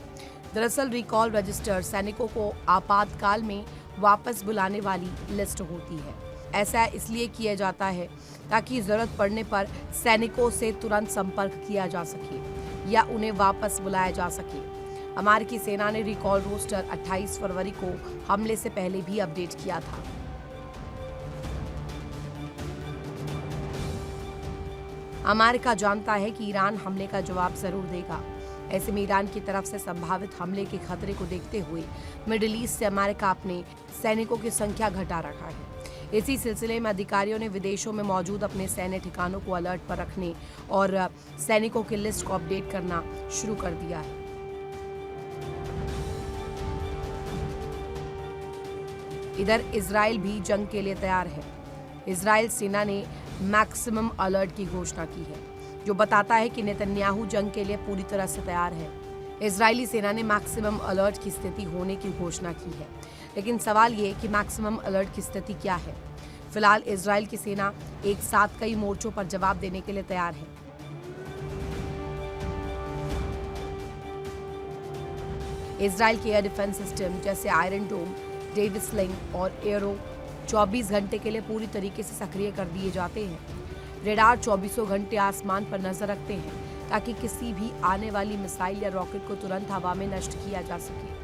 दरअसल रिकॉल रजिस्टर सैनिकों को आपातकाल में वापस बुलाने वाली लिस्ट होती है। ऐसा इसलिए किया जाता है ताकि जरूरत पड़ने पर सैनिकों से तुरंत संपर्क किया जा सके या उन्हें वापस बुलाया जा सके। अमेरिकी सेना ने रिकॉल रोस्टर 28 फरवरी को हमले से पहले भी अपडेट किया था। अमेरिका जानता है कि ईरान हमले का जवाब जरूर देगा। ऐसे में ईरान की तरफ से संभावित हमले के खतरे को देखते हुए मिडिल ईस्ट से अमेरिका अपने सैनिकों की संख्या घटा रहा है। इसी सिलसिले में अधिकारियों ने विदेशों में मौजूद अपने सैन्य ठिकानों को अलर्ट पर रखने और सैनिकों की लिस्ट को अपडेट करना शुरू कर दिया है। इधर इजराइल भी जंग के लिए तैयार है। इजराइल सेना ने मैक्सिमम अलर्ट की घोषणा की है, जो बताता है कि नेतन्याहू जंग के लिए पूरी तरह से तैयार है। इजरायली सेना ने मैक्सिमम अलर्ट की स्थिति होने की घोषणा की है, लेकिन सवाल ये कि मैक्सिमम अलर्ट की स्थिति क्या है। फिलहाल इजराइल की सेना एक साथ कई मोर्चों पर जवाब देने के लिए तैयार है। इजराइल के एयर डिफेंस सिस्टम जैसे आयरन डोम, डेविस स्लिंग और एरो 24 घंटे के लिए पूरी तरीके से सक्रिय कर दिए जाते हैं। रेडार 24 घंटे आसमान पर नजर रखते हैं ताकि किसी भी आने वाली मिसाइल या रॉकेट को तुरंत हवा में नष्ट किया जा सके।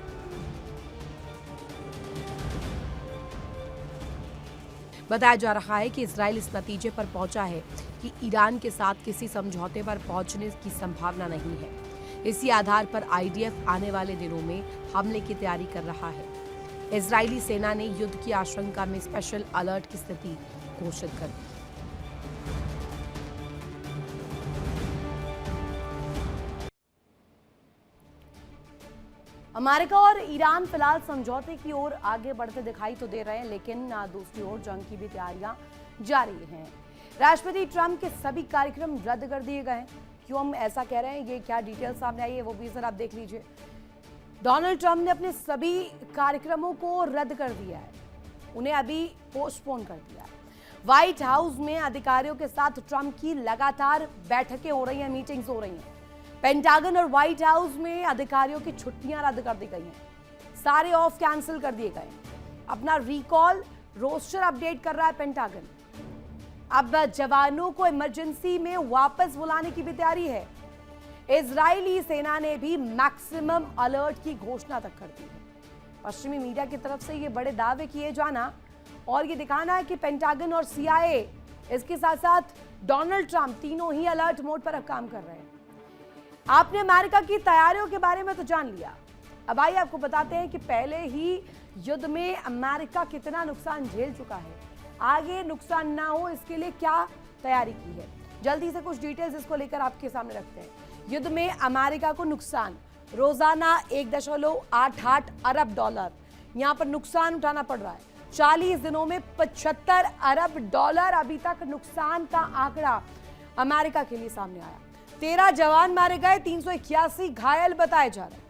बताया जा रहा है कि इजराइल इस नतीजे पर पहुंचा है कि ईरान के साथ किसी समझौते पर पहुंचने की संभावना नहीं है। इसी आधार पर IDF आने वाले दिनों में हमले की तैयारी कर रहा है। इजरायली सेना ने युद्ध की आशंका में स्पेशल अलर्ट की स्थिति घोषित कर दी। अमेरिका और ईरान फिलहाल समझौते की ओर आगे बढ़ते दिखाई तो दे रहे हैं, लेकिन दूसरी ओर जंग की भी तैयारियां जारी हैं। राष्ट्रपति ट्रंप के सभी कार्यक्रम रद्द कर दिए गए। क्यों हम ऐसा कह रहे हैं, ये क्या डिटेल सामने आई है वो भी सर आप देख लीजिए। डोनाल्ड ट्रंप ने अपने सभी कार्यक्रमों को रद्द कर दिया है, उन्हें अभी पोस्टपोन कर दिया है। व्हाइट हाउस में अधिकारियों के साथ ट्रंप की लगातार बैठकें हो रही हैं, मीटिंग्स हो रही हैं। पेंटागन और व्हाइट हाउस में अधिकारियों की छुट्टियां रद्द कर दी गई हैं, सारे ऑफ कैंसिल कर दिए गए। अपना रिकॉल रोस्टर अपडेट कर रहा है पेंटागन। अब जवानों को इमरजेंसी में वापस बुलाने की भी तैयारी है। इजरायली सेना ने भी मैक्सिमम अलर्ट की घोषणा तक कर दी है। पश्चिमी मीडिया की तरफ से ये बड़े दावे किए जाना और ये दिखाना है कि पेंटागन और CIA, इसके साथ साथ डोनाल्ड ट्रंप, तीनों ही अलर्ट मोड पर अब काम कर रहे हैं। आपने अमेरिका की तैयारियों के बारे में तो जान लिया, अब आइए आपको बताते हैं कि पहले ही युद्ध में अमेरिका कितना नुकसान झेल चुका है, आगे नुकसान ना हो इसके लिए क्या तैयारी की है। जल्दी से कुछ डिटेल्स इसको लेकर आपके सामने रखते हैं। युद्ध में अमेरिका को नुकसान रोजाना 1.88 अरब डॉलर यहां पर नुकसान उठाना पड़ रहा है। 40 दिनों में 75 अरब डॉलर अभी तक नुकसान का आंकड़ा अमेरिका के लिए सामने आया। 13 जवान मारे गए, 381 घायल बताए जा रहे हैं।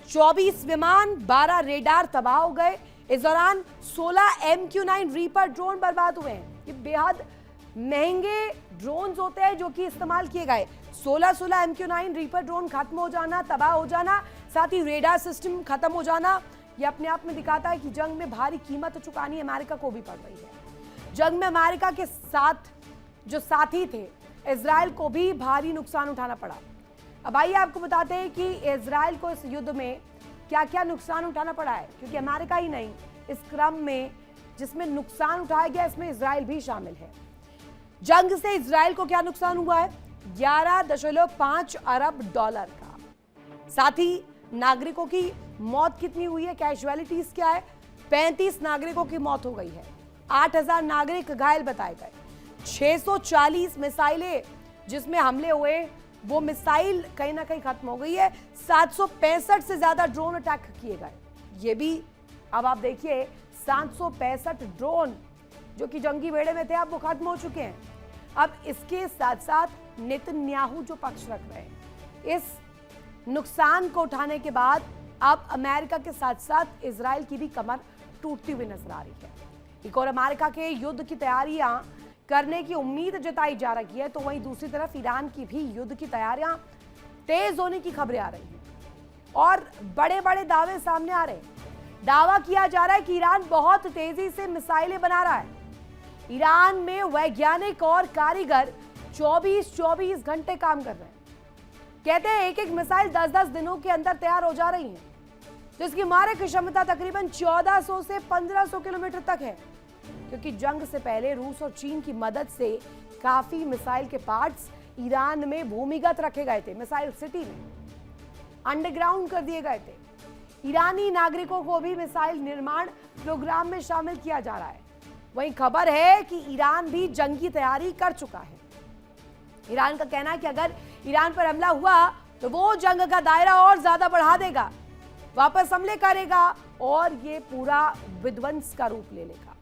24 विमान, 12 रेडार तबाह हो गए। इस दौरान 16 MQ-9 रीपर ड्रोन बर्बाद हुए हैं। ये बेहद महंगे ड्रोन्स होते हैं जो कि इस्तेमाल किए गए। 16 MQ-9 रीपर ड्रोन खत्म हो जाना, तबाह हो जाना, साथ ही रेडार सिस्टम खत्म हो जाना, ये अपने आप में दिखाता है कि जंग में भारी कीमत चुकानी अमेरिका को भी पड़ रही है। जंग में अमेरिका के साथ जो साथी थे इजराइल को भी भारी नुकसान उठाना पड़ा। अब आइए आपको बताते हैं कि इजराइल को इस युद्ध में क्या क्या नुकसान उठाना पड़ा है, क्योंकि अमेरिका ही नहीं, इस क्रम में जिसमें नुकसान उठाया गया इसमें इजराइल भी शामिल है। जंग से इजराइल को क्या नुकसान हुआ है? 11.5 अरब डॉलर का। साथ ही नागरिकों की मौत कितनी हुई है, कैजुअलिटीज क्या है? 35 नागरिकों की मौत हो गई है। 8000 नागरिक घायल बताए गए। 640 मिसाइलें जिसमें हमले हुए वो मिसाइल कहीं ना कहीं खत्म हो गई है। 765 से ज्यादा ड्रोन अटैक किए गए। ये भी अब आप देखिए 765 ड्रोन जो कि जंगी बेड़े में थे अब वो खत्म हो चुके हैं। अब इसके साथ साथ नेतन्याहू जो पक्ष रख रहे हैं, इस नुकसान को उठाने के बाद अब अमेरिका के साथ साथ इजराइल की भी कमर टूटती हुई नजर आ रही है। एक और अमेरिका के युद्ध की तैयारियां करने की उम्मीद जताई जा रही है, तो वहीं दूसरी तरफ ईरान की भी युद्ध की तैयारियां तेज होने की खबरें आ रही हैं और बड़े बड़े दावे सामने आ रहे हैं। दावा किया जा रहा है कि ईरान बहुत तेजी से मिसाइलें बना रहा है। ईरान में वैज्ञानिक और कारीगर 24-24 घंटे काम कर रहे हैं। कहते हैं एक एक मिसाइल 10-10 दिनों के अंदर तैयार हो जा रही है, जिसकी मारक क्षमता तकरीबन 1400 से 1500 किलोमीटर तक है, क्योंकि जंग से पहले रूस और चीन की मदद से काफी मिसाइल के पार्ट्स ईरान में भूमिगत रखे गए थे। मिसाइल सिटी में अंडरग्राउंड कर दिए गए थे। ईरानी नागरिकों को भी मिसाइल निर्माण प्रोग्राम में शामिल किया जा रहा है। वहीं खबर है कि ईरान भी जंग की तैयारी कर चुका है। ईरान का कहना है कि अगर ईरान पर हमला हुआ तो वो जंग का दायरा और ज्यादा बढ़ा देगा, वापस हमले करेगा और ये पूरा विध्वंस का रूप ले लेगा।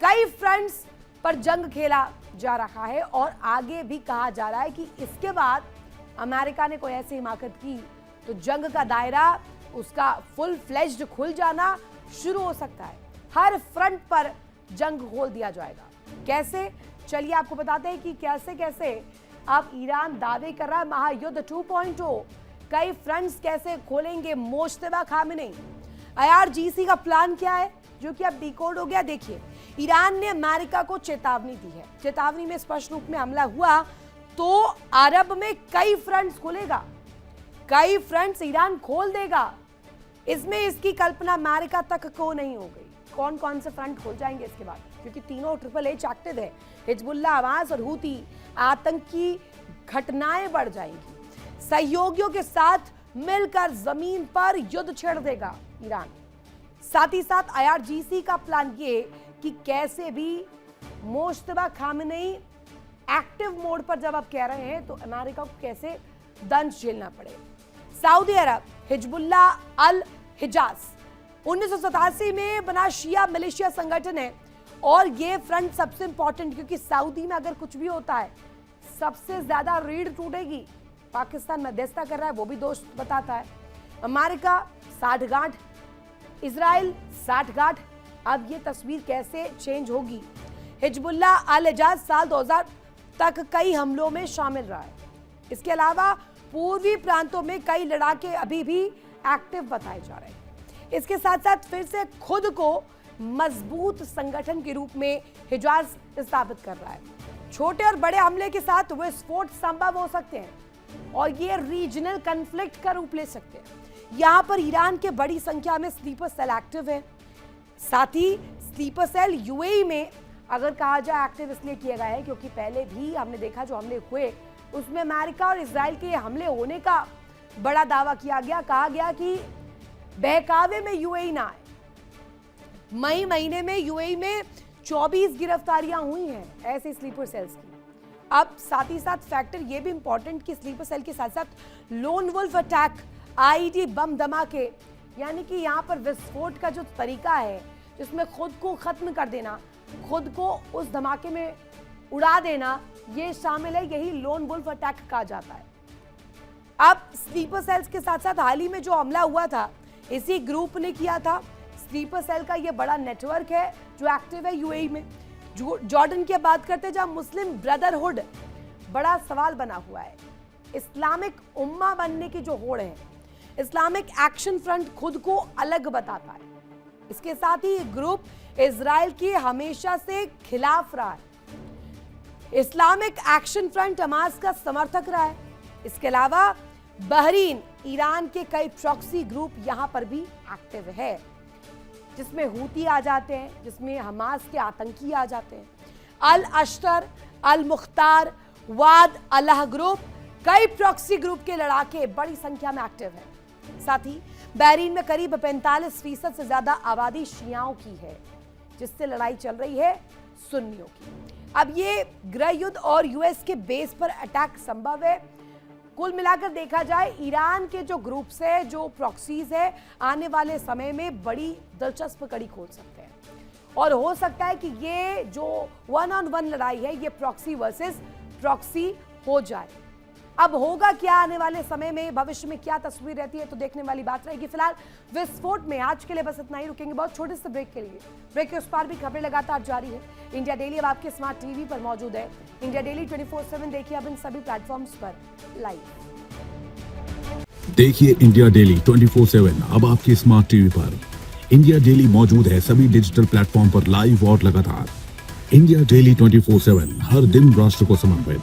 कई फ्रंट्स पर जंग खेला जा रहा है और आगे भी कहा जा रहा है कि इसके बाद अमेरिका ने कोई ऐसी हिमाकत की तो जंग का दायरा उसका फुल फ्लेज्ड खुल जाना शुरू हो सकता है। हर फ्रंट पर जंग खोल दिया जाएगा। कैसे, चलिए आपको बताते हैं कि कैसे कैसे अब ईरान दावे कर रहा है महायुद्ध 2.0। कई फ्रंट्स कैसे खोलेंगे मुश्तबा खामेनी। IRGC का प्लान क्या है जो कि अब डिकोड हो गया। देखिए, ईरान ने अमेरिका को चेतावनी दी है। चेतावनी में स्पष्ट रूप में हमला हुआ तो अरब में कई फ्रंट्स खुलेगा, कई फ्रंट्स ईरान खोल देगा। इसमें इसकी कल्पना अमेरिका तक को नहीं हो गई। कौन कौन से फ्रंट खोल जाएंगे इसके बाद, क्योंकि तीनों AAA एक्टिव है। हिजबुल्लाह, हमास और हूती आतंकी घटनाएं बढ़ जाएंगी। सहयोगियों के साथ मिलकर जमीन पर युद्ध छेड़ देगा ईरान। साथ ही साथ IRGC का प्लान ये कि कैसे भी मुश्तबा खामेनी एक्टिव मोड पर जब आप कह रहे हैं तो अमेरिका को कैसे दंश झेलना पड़े। सऊदी अरब, हिजबुल्लाह अल हिजाज 1987 में बना शिया मिलिशिया संगठन है और ये फ्रंट सबसे इंपॉर्टेंट, क्योंकि सऊदी में अगर कुछ भी होता है सबसे ज्यादा रीढ़ टूटेगी। पाकिस्तान मध्यस्थता कर रहा है, वो भी दोस्त बताता है। अमेरिका साठगांठ, इजराइल साठगांठ। अब ये तस्वीर कैसे चेंज होगी। हिजबुल्लाह अल हिजाज साल 2000 तक कई हमलों में शामिल रहा है। इसके अलावा पूर्वी प्रांतों में कई लड़ाके अभी भी एक्टिव बताए जा रहे हैं। इसके साथ साथ फिर से खुद को मजबूत संगठन के रूप में हिजाज स्थापित कर रहा है। छोटे और बड़े हमले के साथ विस्फोट संभव हो सकते हैं और ये रीजनल कन्फ्लिक्ट का रूप ले सकते हैं। यहाँ पर ईरान के बड़ी संख्या में स्लीपर सेल एक्टिव है। साथ ही स्लीपर सेल यूएई में अगर कहा जाए एक्टिव इसलिए किया गया है क्योंकि पहले भी हमने देखा जो हमले हुए उसमें अमेरिका और इजराइल के हमले होने का बड़ा दावा किया गया। कहा गया कि बहकावे में यूएई ना आए। मई महीने में यूएई में 24 गिरफ्तारियां हुई हैं ऐसे स्लीपर सेल्स की। अब साथ ही साथ फैक्टर ये भी इंपॉर्टेंट कि स्लीपर सेल के साथ साथ लोन वुल्फ अटैक, आईईडी बम धमाके, यानी कि यहाँ पर विस्फोट का जो तरीका है जिसमें खुद को खत्म कर देना, खुद को उस धमाके में उड़ा देना, ये शामिल है। यही लोन वुल्फ अटैक कहा जाता है। अब स्लीपर सेल्स के साथ साथ हाल ही में जो हमला हुआ था इसी ग्रुप ने किया था। स्लीपर सेल का ये बड़ा नेटवर्क है जो एक्टिव है यूएई में। जॉर्डन की बात करते हैं जहां मुस्लिम ब्रदरहुड बड़ा सवाल बना हुआ है। इस्लामिक उम्मा बनने की जो होड़ है, इस्लामिक एक्शन फ्रंट खुद को अलग बताता है। इसके साथ ही ग्रुप इजराइल की हमेशा से खिलाफ रहा है। इस्लामिक एक्शन फ्रंट हमास का समर्थक रहा है। इसके अलावा बहरीन, ईरान के कई प्रॉक्सी ग्रुप यहां पर भी एक्टिव है, जिसमें हूती आ जाते हैं, जिसमें हमास के आतंकी आ जाते हैं। अल अश्तर, अल मुख्तार, वाद अल्लाह ग्रुप, कई प्रॉक्सी ग्रुप के लड़ाके बड़ी संख्या में एक्टिव हैं। साथ ही बहरीन में करीब 45% से ज्यादा आबादी शियाओं की है, जिससे लड़ाई चल रही है सुन्नियों की। अब ये गृह युद्ध और यूएस के बेस पर अटैक संभव है। कुल मिलाकर देखा जाए ईरान के जो ग्रुप्स है, जो प्रॉक्सीज है, आने वाले समय में बड़ी दिलचस्प कड़ी खोल सकते हैं और हो सकता है कि ये जो 1-on-1 लड़ाई है ये प्रॉक्सी वर्सेस प्रॉक्सी हो जाए। अब होगा क्या आने वाले समय में, भविष्य में क्या तस्वीर रहती है तो देखने वाली बात रहेगी। फिलहाल विस्फोट में आज के लिए बस इतना ही, रुकेंगे बहुत छोटे से ब्रेक के लिए। ब्रेक के उस पार भी खबरें लगातार जारी है। इंडिया डेली अब आपके स्मार्ट टीवी पर मौजूद है। इंडिया डेली 24/7 देखिए अब इन सभी प्लेटफॉर्म्स पर लाइव। देखिए इंडिया डेली 24/7 अब आपके स्मार्ट टीवी पर। इंडिया डेली मौजूद है सभी डिजिटल प्लेटफॉर्म पर लाइव और लगातार। इंडिया डेली 24/7 हर दिन राष्ट्र को समर्पित।